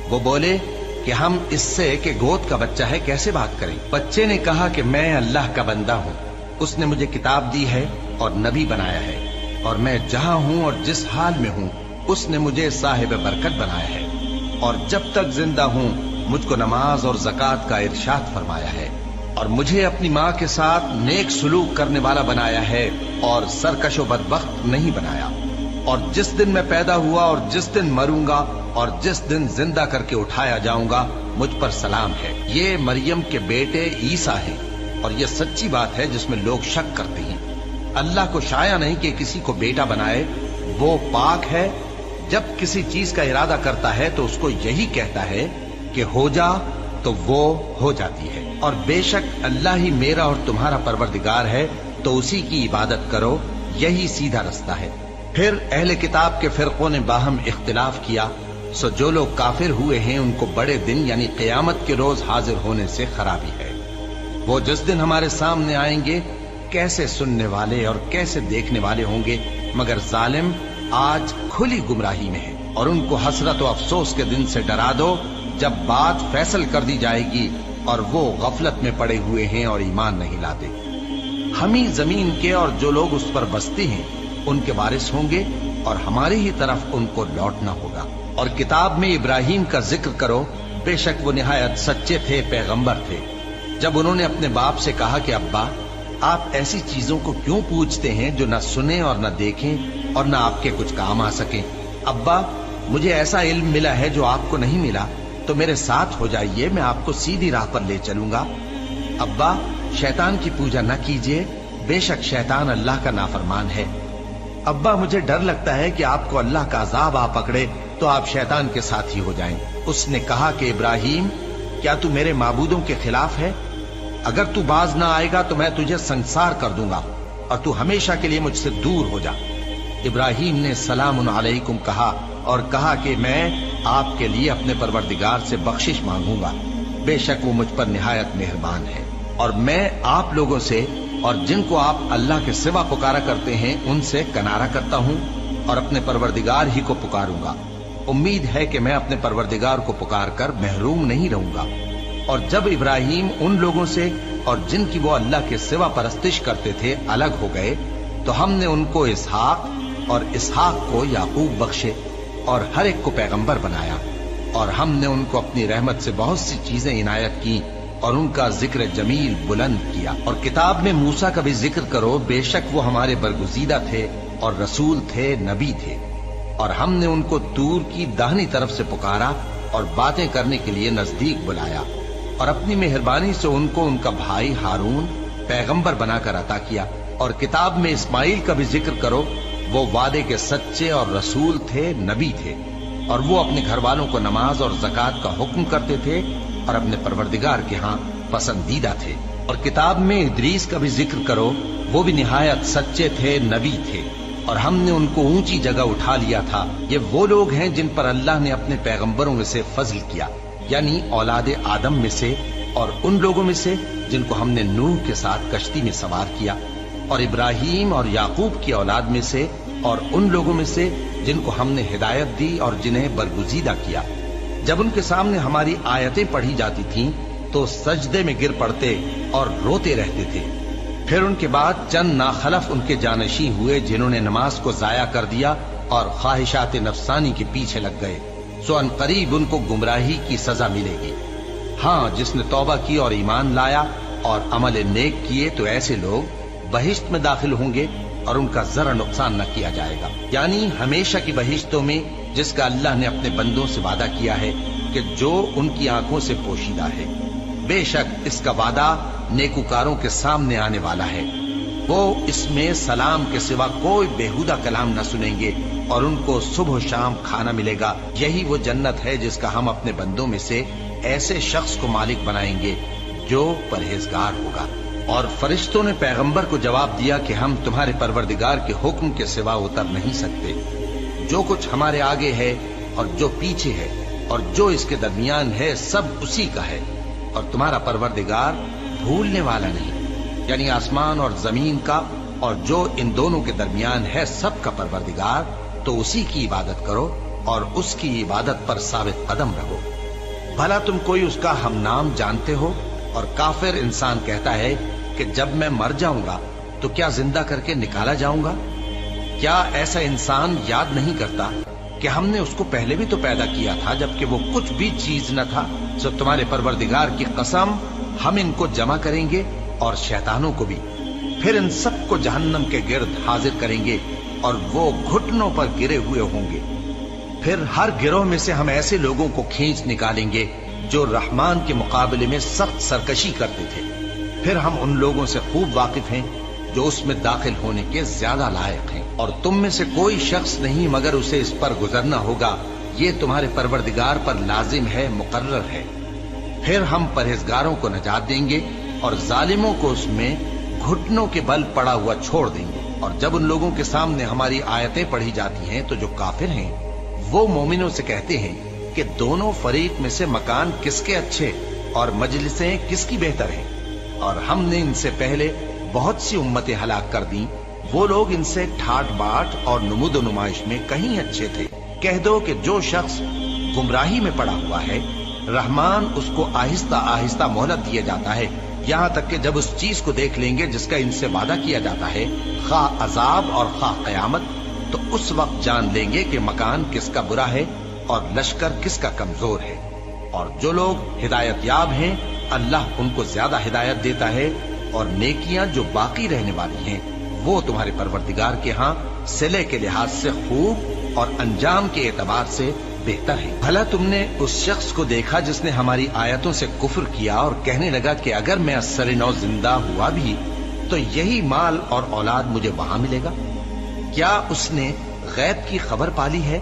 वो बोले कि हम इससे कि गोद का बच्चा है कैसे बात करें। बच्चे ने कहा कि मैं अल्लाह का बंदा हूँ, उसने मुझे किताब दी है और नबी बनाया है, और मैं जहां हूं और जिस हाल में हूं उसने मुझे साहिब बरकत बनाया है, और जब तक जिंदा हूं मुझको नमाज और ज़कात का इरशाद फरमाया है। اور مجھے اپنی ماں کے ساتھ نیک سلوک کرنے والا بنایا ہے اور سرکش و بدبخت نہیں بنایا، اور جس دن میں پیدا ہوا اور جس دن مروں گا اور جس دن زندہ کر کے اٹھایا جاؤں گا مجھ پر سلام ہے۔ یہ مریم کے بیٹے عیسیٰ ہیں، اور یہ سچی بات ہے جس میں لوگ شک کرتے ہیں۔ اللہ کو شایع نہیں کہ کسی کو بیٹا بنائے، وہ پاک ہے۔ جب کسی چیز کا ارادہ کرتا ہے تو اس کو یہی کہتا ہے کہ ہو جا، تو وہ ہو جاتی ہے۔ اور بے شک اللہ ہی میرا اور تمہارا پروردگار ہے، تو اسی کی عبادت کرو، یہی سیدھا رستہ ہے۔ پھر اہل کتاب کے فرقوں نے باہم اختلاف کیا، سو جو لوگ کافر ہوئے ہیں ان کو بڑے دن یعنی قیامت کے روز حاضر ہونے سے خرابی ہے۔ وہ جس دن ہمارے سامنے آئیں گے کیسے سننے والے اور کیسے دیکھنے والے ہوں گے، مگر ظالم آج کھلی گمراہی میں ہے۔ اور ان کو حسرت و افسوس کے دن سے ڈرا دو جب بات فیصل کر دی جائے گی اور وہ غفلت میں پڑے ہوئے ہیں اور ایمان نہیں لاتے۔ ہم ہی زمین کے اور جو لوگ اس پر بستے ہیں ان کے وارث ہوں گے، اور ہماری ہی طرف ان کو لوٹنا ہوگا۔ اور کتاب میں ابراہیم کا ذکر کرو، بے شک وہ نہایت سچے تھے، پیغمبر تھے۔ جب انہوں نے اپنے باپ سے کہا کہ ابا، آپ ایسی چیزوں کو کیوں پوچھتے ہیں جو نہ سنیں اور نہ دیکھیں اور نہ آپ کے کچھ کام آ سکیں؟ ابا، مجھے ایسا علم ملا ہے جو آپ کو نہیں ملا، تو میرے ساتھ ہو جائیے، میں آپ کو سیدھی راہ پر لے چلوں گا۔ ابا، شیطان کی پوجا نہ کیجیے، بے شک شیطان اللہ کا نافرمان ہے۔ ابا، مجھے ڈر لگتا ہے کہ آپ کو اللہ کا عذاب آ پکڑے تو آپ شیطان کے ساتھی ہو جائیں۔ اس نے کہا کہ ابراہیم، کیا تو میرے معبودوں کے خلاف ہے؟ اگر تو باز نہ آئے گا تو میں تجھے سنسار کر دوں گا اور تو ہمیشہ کے لیے مجھ سے دور ہو جا۔ ابراہیم نے سلام علیکم کہا اور کہا کہ میں آپ کے لیے اپنے پروردگار سے بخشش مانگوں گا، بے شک وہ مجھ پر نہایت مہربان ہے۔ اور میں آپ لوگوں سے اور جن کو آپ اللہ کے سوا پکارا کرتے ہیں ان سے کنارہ کرتا ہوں اور اپنے پروردگار ہی کو پکاروں گا۔ امید ہے کہ میں اپنے پروردگار کو پکار کر محروم نہیں رہوں گا۔ اور جب ابراہیم ان لوگوں سے اور جن کی وہ اللہ کے سوا پرستش کرتے تھے الگ ہو گئے تو ہم نے ان کو اسحاق اور اسحاق کو یعقوب بخشے اور ہر ایک کو پیغمبر بنایا، اور ہم نے ان کو اپنی رحمت سے بہت سی چیزیں عنایت کی اور ان کا ذکر جمیل بلند کیا۔ اور کتاب میں موسیٰ کا بھی ذکر کرو، بے شک وہ ہمارے برگزیدہ تھے اور رسول تھے، نبی تھے، اور ہم نے ان کو طور کی داہنی طرف سے پکارا اور باتیں کرنے کے لیے نزدیک بلایا، اور اپنی مہربانی سے ان کو ان کا بھائی ہارون پیغمبر بنا کر عطا کیا۔ اور کتاب میں اسماعیل کا بھی ذکر کرو، وہ وعدے کے سچے اور رسول تھے، نبی تھے، اور وہ اپنے گھر والوں کو نماز اور زکوٰۃ کا حکم کرتے تھے اور اپنے پروردگار کے ہاں پسندیدہ تھے۔ اور کتاب میں ادریس کا بھی ذکر کرو، وہ بھی نہایت سچے تھے، نبی تھے، اور ہم نے ان کو اونچی جگہ اٹھا لیا تھا۔ یہ وہ لوگ ہیں جن پر اللہ نے اپنے پیغمبروں میں سے فضل کیا، یعنی اولاد آدم میں سے، اور ان لوگوں میں سے جن کو ہم نے نوح کے ساتھ کشتی میں سوار کیا، اور ابراہیم اور یعقوب کی اولاد میں سے، اور ان لوگوں میں سے جن کو ہم نے ہدایت دی اور جنہیں برگزیدہ کیا۔ جب ان کے سامنے ہماری آیتیں پڑھی جاتی تھیں تو سجدے میں گر پڑتے اور روتے رہتے تھے۔ پھر ان کے بعد چند ناخلف ان کے جانشین ہوئے جنہوں نے نماز کو ضائع کر دیا اور خواہشات نفسانی کے پیچھے لگ گئے، سو ان قریب ان کو گمراہی کی سزا ملے گی۔ ہاں، جس نے توبہ کی اور ایمان لایا اور عمل نیک کیے تو ایسے لوگ بہشت میں داخل ہوں گے اور ان کا ذرا نقصان نہ کیا جائے گا، یعنی ہمیشہ کی بہشتوں میں جس کا اللہ نے اپنے بندوں سے وعدہ کیا ہے کہ جو ان کی آنکھوں سے پوشیدہ ہے۔ بے شک اس کا وعدہ نیکوکاروں کے سامنے آنے والا ہے، وہ اس میں سلام کے سوا کوئی بیہودہ کلام نہ سنیں گے اور ان کو صبح و شام کھانا ملے گا۔ یہی وہ جنت ہے جس کا ہم اپنے بندوں میں سے ایسے شخص کو مالک بنائیں گے جو پرہیزگار ہوگا۔ اور فرشتوں نے پیغمبر کو جواب دیا کہ ہم تمہارے پروردگار کے حکم کے سوا اتر نہیں سکتے۔ جو کچھ ہمارے آگے ہے اور جو پیچھے ہے اور جو اس کے درمیان ہے سب اسی کا ہے، اور تمہارا پروردگار بھولنے والا نہیں، یعنی آسمان اور زمین کا اور جو ان دونوں کے درمیان ہے سب کا پروردگار، تو اسی کی عبادت کرو اور اس کی عبادت پر ثابت قدم رہو۔ بھلا تم کوئی اس کا ہم نام جانتے ہو؟ اور کافر انسان کہتا ہے کہ جب میں مر جاؤں گا تو کیا زندہ کر کے نکالا جاؤں گا؟ کیا ایسا انسان یاد نہیں کرتا کہ कि हमने उसको पहले भी तो पैदा किया था जबकि वो कुछ भी चीज न था। सो तुम्हारे परवरदिगार की कसम, हम इनको जमा करेंगे और शैतानों को भी, फिर इन सबको जहन्नम के गिर्द हाजिर करेंगे और वो घुटनों पर गिरे हुए होंगे। फिर हर गिरोह में से हम ऐसे लोगों को खींच निकालेंगे जो रहमान के मुकाबले में सख्त सरकशी करते थे। फिर हम उन लोगों से खूब वाकिफ हैं जो उसमें दाखिल होने के ज्यादा लायक हैं, और तुम में से कोई शख्स नहीं मगर उसे इस पर गुजरना होगा। ये तुम्हारे परवरदिगार पर लाजिम है, मुकर्रर है। फिर हम परहेजगारों को नजात देंगे और जालिमों को उसमें घुटनों के बल पड़ा हुआ छोड़ देंगे। और जब उन लोगों के सामने हमारी आयतें पढ़ी जाती हैं तो जो काफिर हैं वो मोमिनों से कहते हैं कि दोनों फरीक में से मकान किसके अच्छे और मजलिसें किसकी बेहतर हैं। और हमने इनसे पहले बहुत सी उम्मतें हलाक कर दी, वो लोग इनसे ठाट बाट और नुमुद नुमाइश में कहीं अच्छे थे। कह दो कि जो शख्स गुमराही में पड़ा हुआ है, रहमान उसको आहिस्ता आहिस्ता मोहलत दिया जाता है, यहाँ तक कि जब उस चीज को देख लेंगे जिसका इनसे वादा किया जाता है, खा अजाब और खा कयामत, तो उस वक्त जान लेंगे कि मकान किसका बुरा है और लश्कर किसका कमजोर है। और जो लोग हिदायत याब हैं, अल्लाह उनको ज्यादा हिदायत देता है, और नेकियां जो बाकी रहने वाली हैं वो तुम्हारे परवरदिगार के यहाँ सिले के लिहाज से खूब और अंजाम के एतबार से बेहतर है। भला तुमने उस शख्स को देखा जिसने हमारी आयतों से कुफ्र किया और कहने लगा कि अगर मैं अस्सर नौ जिंदा हुआ भी तो यही माल और औलाद मुझे वहां मिलेगा? क्या उसने गैब की खबर पाली है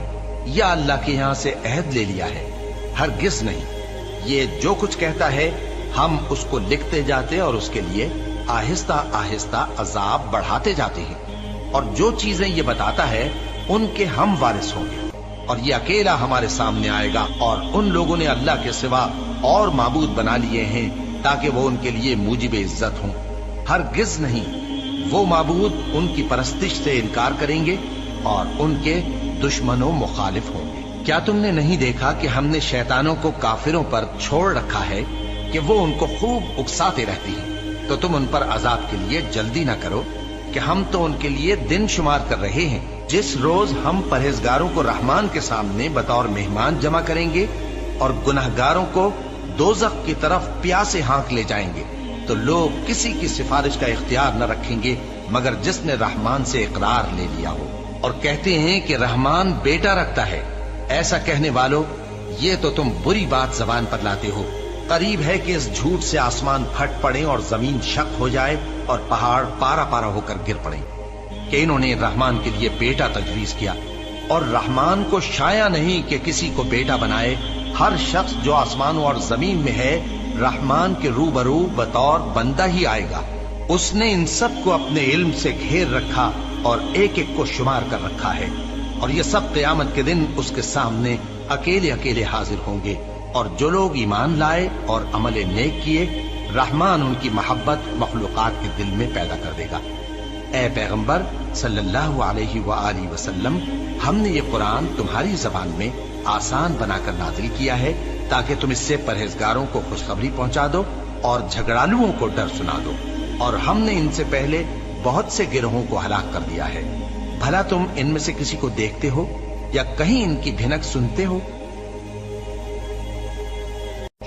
या अल्लाह के यहाँ से अहद ले लिया है? हरगिज नहीं। ये जो कुछ कहता है हम उसको लिखते जाते और उसके लिए आहिस्ता आहिस्ता अजाब बढ़ाते जाते हैं। और जो चीजें ये बताता है उनके हम वारिस होंगे, और ये अकेला हमारे सामने आएगा। और उन लोगों ने अल्लाह के सिवा और माबूद बना लिए हैं ताकि वो उनके लिए मूजिब इज्जत हों। हरगिज नहीं, वो माबूद उनकी परस्तिश से इनकार करेंगे और उनके दुश्मनों मुखालिफ होंगे। क्या तुमने नहीं देखा कि हमने शैतानों को काफिरों पर छोड़ रखा है कि वो उनको खूब उकसाते रहती हैं? तो तुम उन पर अजाब के लिए जल्दी ना करो कि हम तो उनके लिए दिन शुमार कर रहे हैं। जिस रोज हम परहेजगारों को रहमान के सामने बतौर मेहमान जमा करेंगे और गुनाहगारों को दोज़ख की तरफ प्यासे हाँक ले जाएंगे, तो लोग किसी की सिफारिश का इख्तियार न रखेंगे मगर जिसने रहमान से इकरार ले लिया हो। और कहते हैं कि रहमान बेटा रखता है। ऐसा कहने वालों, ये तो तुम बुरी बात जबान पर लाते हो। करीब है कि इस झूठ से आसमान फट पड़े और जमीन शक हो जाए और पहाड़ पारा पारा होकर गिर पड़े कि इन्होंने रहमान के लिए बेटा तजवीज किया। और रहमान को शाया नहीं कि किसी को बेटा बनाए। हर शख्स जो आसमानों और जमीन में है रहमान के रूबरू बतौर बंदा ही आएगा। उसने इन सब को अपने इल्म से घेर रखा और एक एक को शुमार कर रखा है। और ये सब क़यामत के दिन उसके सामने अकेले अकेले हाजिर होंगे। और जो लोग ईमान लाए और अमल नेक किए, रहमान उनकी मोहब्बत मखलूकात के दिल में पैदा कर देगा। ए पैगंबर सल्लल्लाहु अलैहि वआलिहि वसल्लम, हमने ये कुरान तुम्हारी जबान में आसान बनाकर नाजिल किया है ताकि तुम इससे परहेजगारों को खुशखबरी पहुंचा दो और झगड़ालुओं को डर सुना दो। और हमने इनसे पहले बहुत से गिरोहों को हलाक कर दिया है। भला तुम इनमें से किसी को देखते हो या कहीं इनकी भिनक सुनते हो?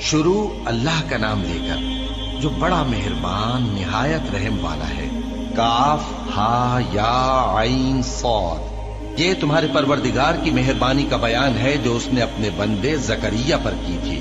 शुरू अल्लाह का नाम लेकर जो बड़ा मेहरबान निहायत रहम वाला है। काफ हा या आइन सौद, ये तुम्हारे परवरदिगार की मेहरबानी का बयान है जो उसने अपने बंदे जकरिया पर की थी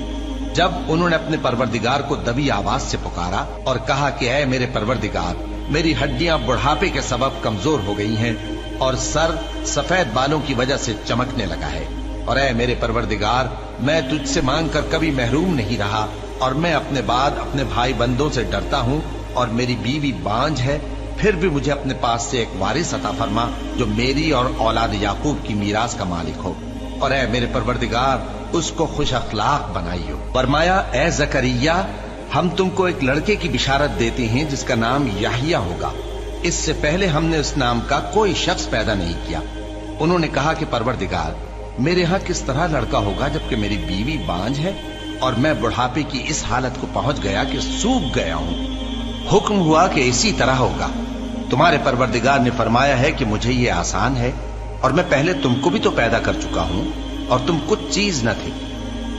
जब उन्होंने अपने परवरदिगार को दबी आवाज से पुकारा और कहा कि ऐ मेरे परवरदिगार, मेरी हड्डियां बुढ़ापे के सबब कमजोर हो गई हैं और सर सफेद बालों की वजह से चमकने लगा है। और ऐ मेरे परवरदिगार, मैं तुझसे मांग कर कभी महरूम नहीं रहा और मैं अपने बाद अपने भाई बंदों से डरता हूँ और मेरी बीवी बांझ है। फिर भी मुझे अपने पास से एक वारिस अता फरमा जो मेरी और औलाद याकूब की मीरास का मालिक हो। और ऐ मेरे परवरदिगार, उसको खुश अखलाक बनाइयो। फरमाया, ऐ जकरिया, हम तुमको एक लड़के की बिशारत देते हैं जिसका नाम याहिया होगा। इससे पहले हमने उस नाम का कोई शख्स पैदा नहीं किया। उन्होंने कहा कि परवरदिगार, मेरे यहाँ किस तरह लड़का होगा जबकि मेरी बीवी बांझ है और मैं बुढ़ापे की इस हालत को पहुंच गया कि सूख गया हूँ। हुक्म हुआ कि इसी तरह होगा। तुम्हारे परवरदिगार ने फरमाया है कि मुझे ये आसान है। और मैं पहले तुमको भी तो पैदा कर चुका हूं और तुम कुछ चीज न थे।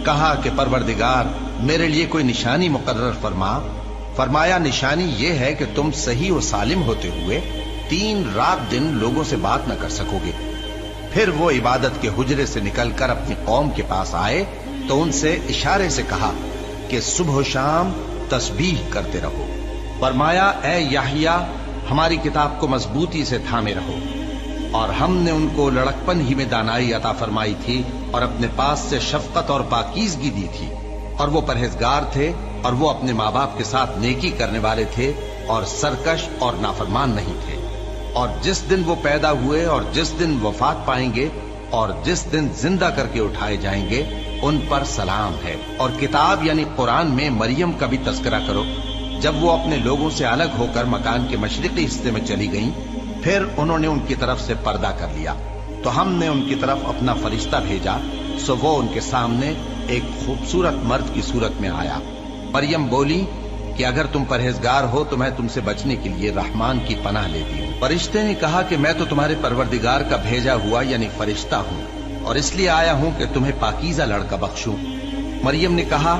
कहा कि परवरदिगार मेरे लिए कोई निशानी मुकर्रर फरमा। फरमाया निशानी ये है कि तुम सही और सालिम होते हुए 3 रात दिन लोगों से बात न कर सकोगे। फिर वो इबादत के हुजरे से निकलकर अपनी कौम के पास आए तो उनसे इशारे से कहा कि सुबह शाम तस्बीह करते रहो। फरमाया ए याहिया हमारी किताब को मजबूती से थामे रहो। और हमने उनको लड़कपन ही में दानाई अता फरमाई थी और अपने पास से शफकत और पाकीज़गी दी थी, और वो परहेजगार थे और वो अपने माँ बाप के साथ नेकी करने वाले थे और सरकश और नाफरमान नहीं थे। और जिस दिन वो पैदा हुए और जिस दिन वफात पाएंगे और जिस दिन जिंदा करके उठाए जाएंगे उन पर सलाम है। और किताब यानी कुरान में मरियम का भी तस्करा करो। जब वो अपने लोगों से अलग होकर मकान के मशरिकी हिस्से में चली गईं, फिर उन्होंने उनकी तरफ से पर्दा कर लिया तो हमने उनकी तरफ अपना फरिश्ता भेजा। सो वो उनके सामने एक खूबसूरत मर्द की सूरत में आया। मरियम बोली कि अगर तुम परहेजगार हो तो मैं तुमसे बचने के लिए रहमान की पनाह लेती हूँ। फरिश्ते ने कहा कि मैं तो तुम्हारे परवरदिगार का भेजा हुआ यानी फरिश्ता हूँ और इसलिए आया हूँ कि तुम्हें पाकीज़ा लड़का बख्शूं। मरियम ने कहा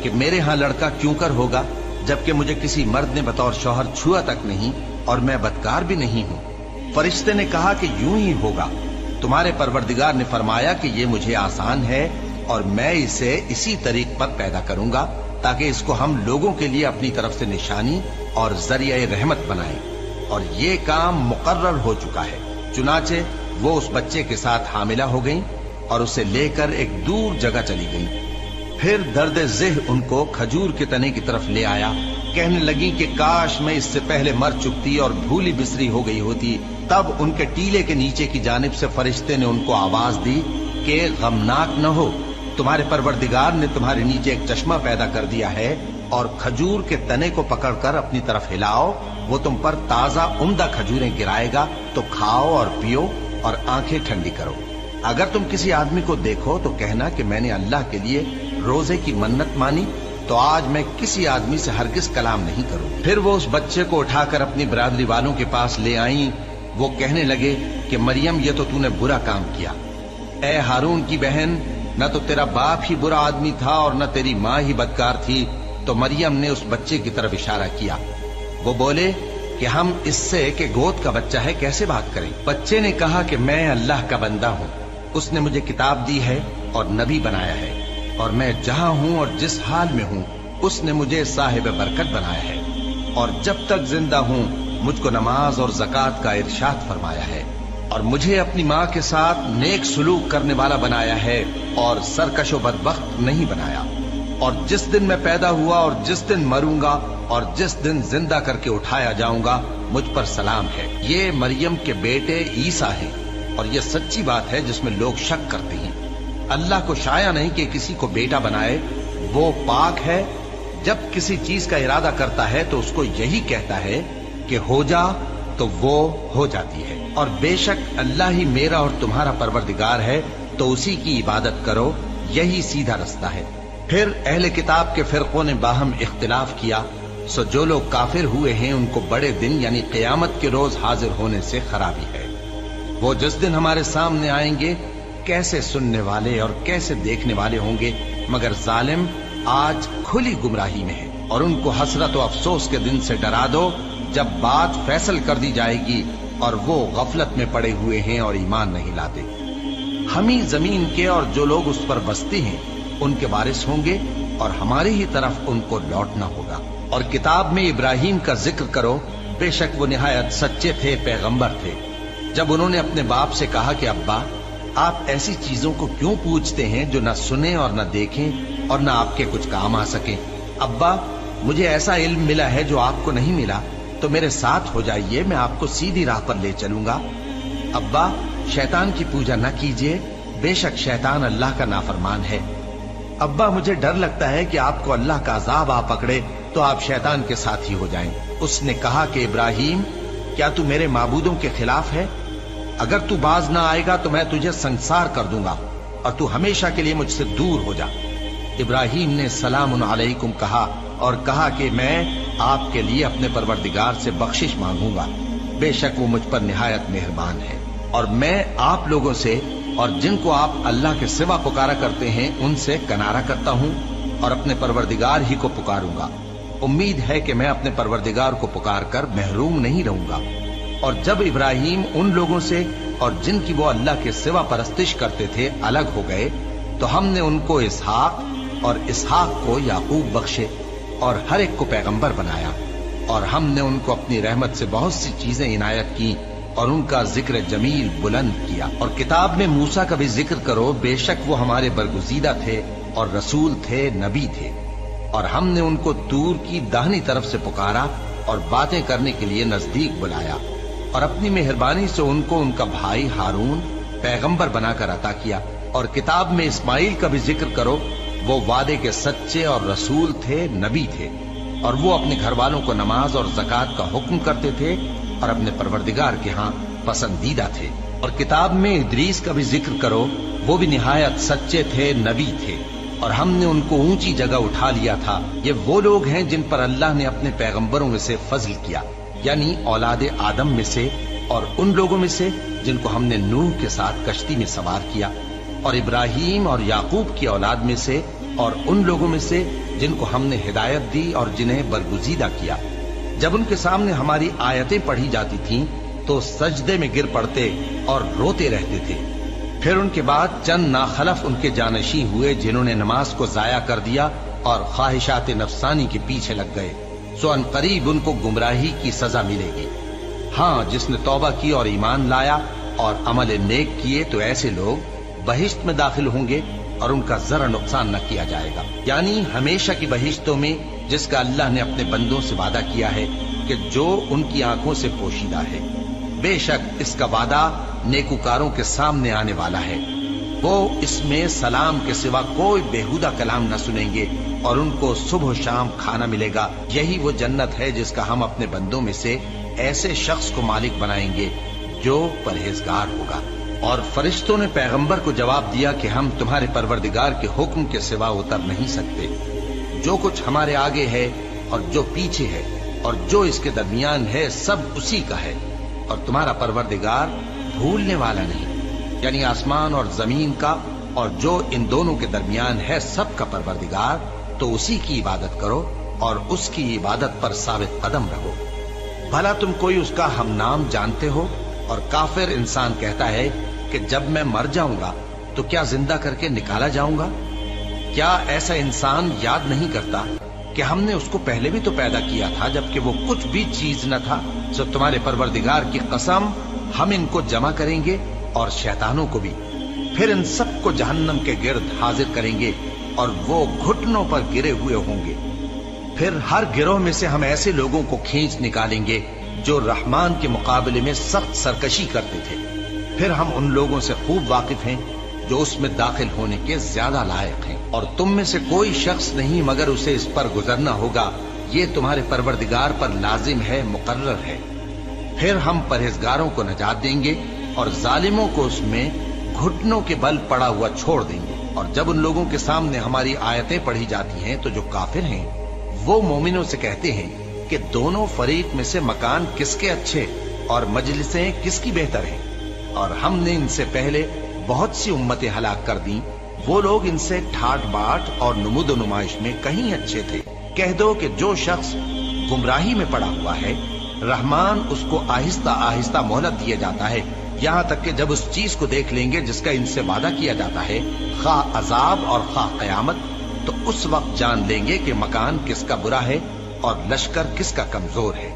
कि मेरे यहाँ लड़का क्यों कर होगा जबकि मुझे किसी मर्द ने बतौर शौहर छुआ तक नहीं और मैं बदकार भी नहीं हूँ। फरिश्ते ने कहा कि यूं ही होगा। तुम्हारे परवरदिगार ने फरमाया कि ये मुझे आसान है और मैं इसे इसी तरीक पर पैदा करूंगा ताकि इसको हम लोगों के लिए अपनी तरफ से निशानी और जरिया रहमत बनाएं। और ये काम मुकर्रर हो चुका है। चुनाचे वो उस बच्चे के साथ हामिला हो गईं और उसे लेकर एक दूर जगह चली गईं। फिर दर्द ज़ेह उनको खजूर के तने की तरफ ले आया। कहने लगी कि काश मैं इससे पहले मर चुकती और भूली बिसरी हो गई होती। तब उनके टीले के नीचे की जानिब से फरिश्ते ने उनको आवाज दी कि गमनाक न हो, तुम्हारे परवरदिगार ने तुम्हारे नीचे एक चश्मा पैदा कर दिया है और खजूर के तने को पकड़कर अपनी तरफ हिलाओ, वो तुम पर ताजा उम्दा खजूरें गिराएगा, तो खाओ और पियो और आंखें ठंडी करो। अगर तुम किसी आदमी को देखो तो कहना कि मैंने अल्लाह के लिए रोजे की मन्नत मानी, तो आज मैं किसी आदमी से हरगिज कलाम नहीं करूंगी। फिर वो उस बच्चे को उठाकर अपनी बिरादरी वालों के पास ले आई। वो कहने लगे कि मरियम ये तो तूने बुरा काम किया। ए हारून की बहन, न तो तेरा बाप ही बुरा आदमी था और न तेरी माँ ही बदकार थी। तो मरियम ने उस बच्चे की तरफ इशारा किया। वो बोले कि हम इससे कि गोद का बच्चा है कैसे बात करें। बच्चे ने कहा कि मैं अल्लाह का बंदा हूँ, उसने मुझे किताब दी है और नबी बनाया है और मैं जहां हूं और जिस हाल में हूं उसने मुझे साहिब बरकत बनाया है और जब तक जिंदा हूं मुझको नमाज और ज़कात का इरशाद फरमाया है और मुझे अपनी माँ के साथ नेक सुलूक करने वाला बनाया है और सरकशो बदबख्त नहीं बनाया। और जिस दिन मैं पैदा हुआ और जिस दिन मरूंगा और जिस दिन जिंदा करके उठाया जाऊंगा मुझ पर सलाम है। ये मरियम के बेटे ईसा है और ये सच्ची बात है जिसमें लोग शक करते हैं। अल्लाह को शाया नहीं कि किसी को बेटा बनाए, वो पाक है। जब किसी चीज का इरादा करता है तो उसको यही कहता है कि हो जा, तो वो हो जाती है। और बेशक अल्लाह ही मेरा और तुम्हारा परवरदिगार है, तो उसी की इबादत करो, यही सीधा रास्ता है। फिर अहले किताब के फिरकों ने बाहम इख्तिलाफ किया। सो जो लोग काफिर हुए हैं उनको बड़े दिन यानी क़यामत के रोज हाजिर होने से खराबी है। वो जिस दिन हमारे सामने आएंगे कैसे सुनने वाले और कैसे देखने वाले होंगे, मगर जालिम आज खुली गुमराही में है। और उनको हसरत और अफसोस के दिन से डरा दो जब बात फैसल कर दी जाएगी और वो गफलत में पड़े हुए हैं और ईमान नहीं लाते। हम ही जमीन के और जो लोग उस पर बसते हैं उनके वारिस होंगे और हमारी ही तरफ उनको लौटना होगा। और किताब में इब्राहिम का जिक्र करो, बेशक वो निहायत सच्चे थे, पैगंबर थे। जब उन्होंने अपने बाप से कहा कि अब्बा आप ऐसी चीजों को क्यों पूछते हैं जो न सुने और न देखें और न आपके कुछ काम आ सके। अब्बा मुझे ऐसा इल्म मिला है जो आपको नहीं मिला, तो मेरे साथ हो जाइए, मैं आपको सीधी राह पर ले चलूंगा। अब्बा शैतान की पूजा न कीजिए, बेशक शैतान अल्लाह का नाफरमान है। अब्बा मुझे डर लगता है कि आपको अल्लाह का अजाब आ पकड़े तो आप शैतान के साथ ही हो जाएं। उसने कहा कि इब्राहिम क्या तू मेरे माबूदों के खिलाफ है? अगर तू बाज ना आएगा तो मैं तुझे संसार कर दूंगा और तू हमेशा के लिए मुझसे दूर हो जा। इब्राहिम ने सलामुन अलैकुम कहा और कहा कि मैं आपके लिए अपने परवरदिगार से बख्शिश मांगूंगा, बेशक वो मुझ पर निहायत मेहरबान है। اور میں آپ لوگوں سے اور جن کو آپ اللہ کے سوا پکارا کرتے ہیں ان سے کنارہ کرتا ہوں اور اپنے پروردگار ہی کو پکاروں گا۔ امید ہے کہ میں اپنے پروردگار کو پکار کر محروم نہیں رہوں گا۔ اور جب ابراہیم ان لوگوں سے اور جن کی وہ اللہ کے سوا پرستش کرتے تھے الگ ہو گئے تو ہم نے ان کو اسحاق اور اسحاق کو یعقوب بخشے اور ہر ایک کو پیغمبر بنایا، اور ہم نے ان کو اپنی رحمت سے بہت سی چیزیں عنایت کی اور ان کا ذکر جمیل بلند کیا۔ اور کتاب میں موسیٰ کا بھی ذکر کرو، بے شک وہ ہمارے برگزیدہ تھے اور رسول تھے، نبی تھے، اور ہم نے ان کو طور کی داہنی طرف سے پکارا اور باتیں کرنے کے لیے نزدیک بلایا، اور اپنی مہربانی سے ان کو ان کا بھائی ہارون پیغمبر بنا کر عطا کیا۔ اور کتاب میں اسماعیل کا بھی ذکر کرو، وہ وعدے کے سچے اور رسول تھے، نبی تھے، اور وہ اپنے گھر والوں کو نماز اور زکوٰۃ کا حکم کرتے تھے اور اپنے پروردگار کے ہاں پسندیدہ تھے۔ اور کتاب میں ادریس کا بھی ذکر کرو، وہ بھی نہایت سچے تھے، نبی تھے، اور ہم نے ان کو اونچی جگہ اٹھا لیا تھا۔ یہ وہ لوگ ہیں جن پر اللہ نے اپنے پیغمبروں میں سے فضل کیا، یعنی اولاد آدم میں سے، اور ان لوگوں میں سے جن کو ہم نے نوح کے ساتھ کشتی میں سوار کیا، اور ابراہیم اور یعقوب کی اولاد میں سے، اور ان لوگوں میں سے جن کو ہم نے ہدایت دی اور جنہیں برگزیدہ کیا۔ جب ان کے سامنے ہماری آیتیں پڑھی جاتی تھیں تو سجدے میں گر پڑتے اور روتے رہتے تھے۔ پھر ان کے بعد چند ناخلف ان کے جانشین ہوئے جنہوں نے نماز کو ضائع کر دیا اور خواہشات نفسانی کے پیچھے لگ گئے، سو ان قریب ان کو گمراہی کی سزا ملے گی۔ ہاں، جس نے توبہ کی اور ایمان لایا اور عمل نیک کیے تو ایسے لوگ بہشت میں داخل ہوں گے اور ان کا ذرا نقصان نہ کیا جائے گا، یعنی ہمیشہ کی بہشتوں میں، جس کا اللہ نے اپنے بندوں سے وعدہ کیا ہے کہ جو ان کی آنکھوں سے پوشیدہ ہے۔ بے شک اس کا وعدہ نیکوکاروں کے سامنے آنے والا ہے، وہ اس میں سلام کے سوا کوئی بےہودہ کلام نہ سنیں گے اور ان کو صبح و شام کھانا ملے گا۔ یہی وہ جنت ہے جس کا ہم اپنے بندوں میں سے ایسے شخص کو مالک بنائیں گے جو پرہیزگار ہوگا۔ اور فرشتوں نے پیغمبر کو جواب دیا کہ ہم تمہارے پروردگار کے حکم کے سوا اتر نہیں سکتے۔ جو کچھ ہمارے آگے ہے اور جو پیچھے ہے اور جو اس کے درمیان ہے سب اسی کا ہے، اور تمہارا پروردگار بھولنے والا نہیں، یعنی آسمان اور زمین کا اور جو ان دونوں کے درمیان ہے سب کا پروردگار، تو اسی کی عبادت کرو اور اس کی عبادت پر ثابت قدم رہو۔ بھلا تم کوئی اس کا ہم نام جانتے ہو؟ اور کافر انسان کہتا ہے کہ جب میں مر جاؤں گا تو کیا زندہ کر کے نکالا جاؤں گا؟ کیا ایسا انسان یاد نہیں کرتا کہ ہم نے اس کو پہلے بھی تو پیدا کیا تھا جبکہ وہ کچھ بھی چیز نہ تھا؟ سو تمہارے پروردگار کی قسم، ہم ان کو جمع کریں گے اور شیطانوں کو بھی، پھر ان سب کو جہنم کے گرد حاضر کریں گے اور وہ گھٹنوں پر گرے ہوئے ہوں گے۔ پھر ہر گروہ میں سے ہم ایسے لوگوں کو کھینچ نکالیں گے جو رحمان کے مقابلے میں سخت سرکشی کرتے تھے، پھر ہم ان لوگوں سے خوب واقف ہیں جو اس میں داخل ہونے کے زیادہ لائق ہیں، اور تم میں سے کوئی شخص نہیں مگر اسے اس پر گزرنا ہوگا، یہ تمہارے پروردگار پر لازم ہے، مقرر ہے۔ پھر ہم پرہیزگاروں کو نجات دیں گے اور ظالموں کو اس میں گھٹنوں کے بل پڑا ہوا چھوڑ دیں گے۔ اور جب ان لوگوں کے سامنے ہماری آیتیں پڑھی جاتی ہیں تو جو کافر ہیں وہ مومنوں سے کہتے ہیں کہ دونوں فریق میں سے مکان کس کے اچھے اور مجلسیں کس کی بہتر ہیں، اور ہم نے ان سے پہلے بہت سی امتیں ہلاک کر دیں، وہ لوگ ان سے ٹھاٹ باٹ اور نمود و نمائش میں کہیں اچھے تھے۔ کہہ دو کہ جو شخص گمراہی میں پڑا ہوا ہے، رحمان اس کو آہستہ آہستہ مہلت دیا جاتا ہے، یہاں تک کہ جب اس چیز کو دیکھ لیں گے جس کا ان سے وعدہ کیا جاتا ہے، خواہ عذاب اور خواہ قیامت، تو اس وقت جان لیں گے کہ مکان کس کا برا ہے اور لشکر کس کا کمزور ہے۔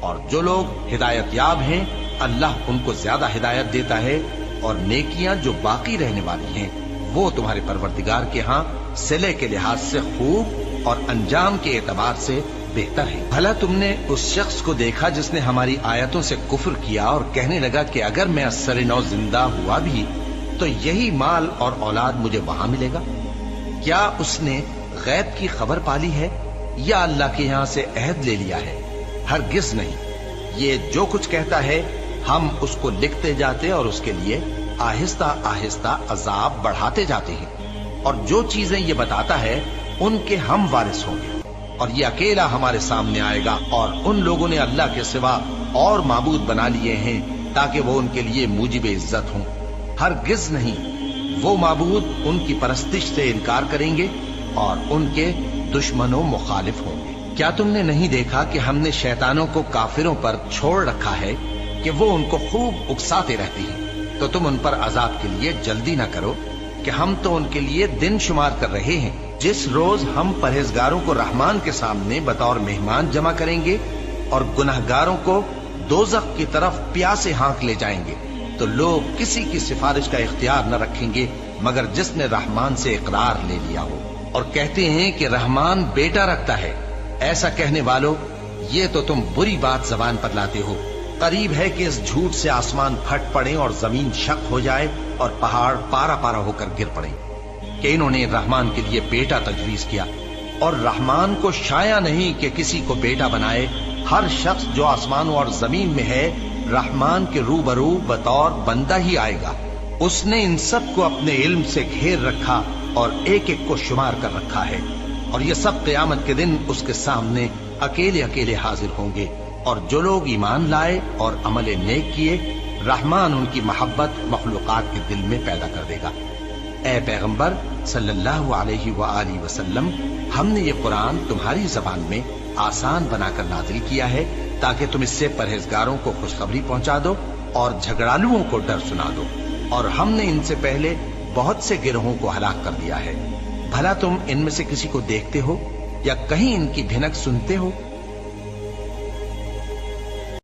اور جو لوگ ہدایت یاب ہیں اللہ ان کو زیادہ ہدایت دیتا ہے، اور نیکیاں جو باقی رہنے والی ہیں وہ تمہارے پروردگار کے ہاں صلے کے لحاظ سے خوب اور انجام کے اعتبار سے بہتر ہے۔ بھلا تم نے اس شخص کو دیکھا جس نے ہماری آیتوں سے کفر کیا اور کہنے لگا کہ اگر میں اثر نو زندہ ہوا بھی تو یہی مال اور اولاد مجھے وہاں ملے گا؟ کیا اس نے غیب کی خبر پالی ہے یا اللہ کے یہاں سے عہد لے لیا ہے؟ ہرگز نہیں، یہ جو کچھ کہتا ہے ہم اس کو لکھتے جاتے اور اس کے لیے آہستہ آہستہ عذاب بڑھاتے جاتے ہیں، اور جو چیزیں یہ بتاتا ہے ان کے ہم وارث ہوں گے، اور یہ اکیلا ہمارے سامنے آئے گا۔ اور ان لوگوں نے اللہ کے سوا اور معبود بنا لیے ہیں ताकि वो उनके लिए मूजिब इज्जत हों। हरगिज नहीं, वो माबूद उनकी परस्तिश से इनकार करेंगे और उनके दुश्मनों मुखालिफ होंगे। क्या तुमने नहीं देखा कि हमने शैतानों को काफिरों पर छोड़ रखा है कि वो उनको खूब उकसाते रहते हैं? तो तुम उन पर अजाब के लिए जल्दी ना करो कि हम तो उनके लिए दिन शुमार कर रहे हैं। जिस रोज हम परहेजगारों को रहमान के सामने बतौर मेहमान जमा करेंगे और गुनहगारों को दोजख की तरफ प्यासे हाँक ले जाएंगे, तो लोग किसी की सिफारिश का इख्तियार न रखेंगे मगर जिसने रहमान से इकरार ले लिया हो। और कहते हैं कि रहमान बेटा रखता है। ऐसा कहने वालों, ये तो तुम बुरी बात जबान पर लाते हो। करीब है कि इस झूठ से आसमान फट पड़े और जमीन शक हो जाए और पहाड़ पारा पारा होकर गिर पड़े कि इन्होंने रहमान के लिए बेटा तजवीज किया। और रहमान को शाया नहीं कि किसी को बेटा बनाए। हर शख्स जो आसमानों और जमीन में है, रहमान के रूबरू बतौर बंदा ही आएगा। उसने इन सब को अपने इल्म से घेर रखा और एक एक को शुमार कर रखा है। और ये सब क़यामत के दिन उसके सामने अकेले अकेले हाजिर होंगे। और जो लोग ईमान लाए और अमल नेक किए, रहमान उनकी मोहब्बत मखलूकात के दिल में पैदा कर देगा। ए पैगंबर सल्लल्लाहु अलैहि वआलिहि वसल्लम, हमने ये कुरान तुम्हारी जबान में आसान बनाकर नाजिल किया है ताकि तुम इससे परहेजगारों को खुशखबरी पहुंचा दो और झगड़ालुओं को डर सुना दो। और हमने इनसे पहले बहुत से गिरोहों को हलाक कर दिया है। भला तुम इनमें से किसी को देखते हो या कहीं इनकी भिनक सुनते हो?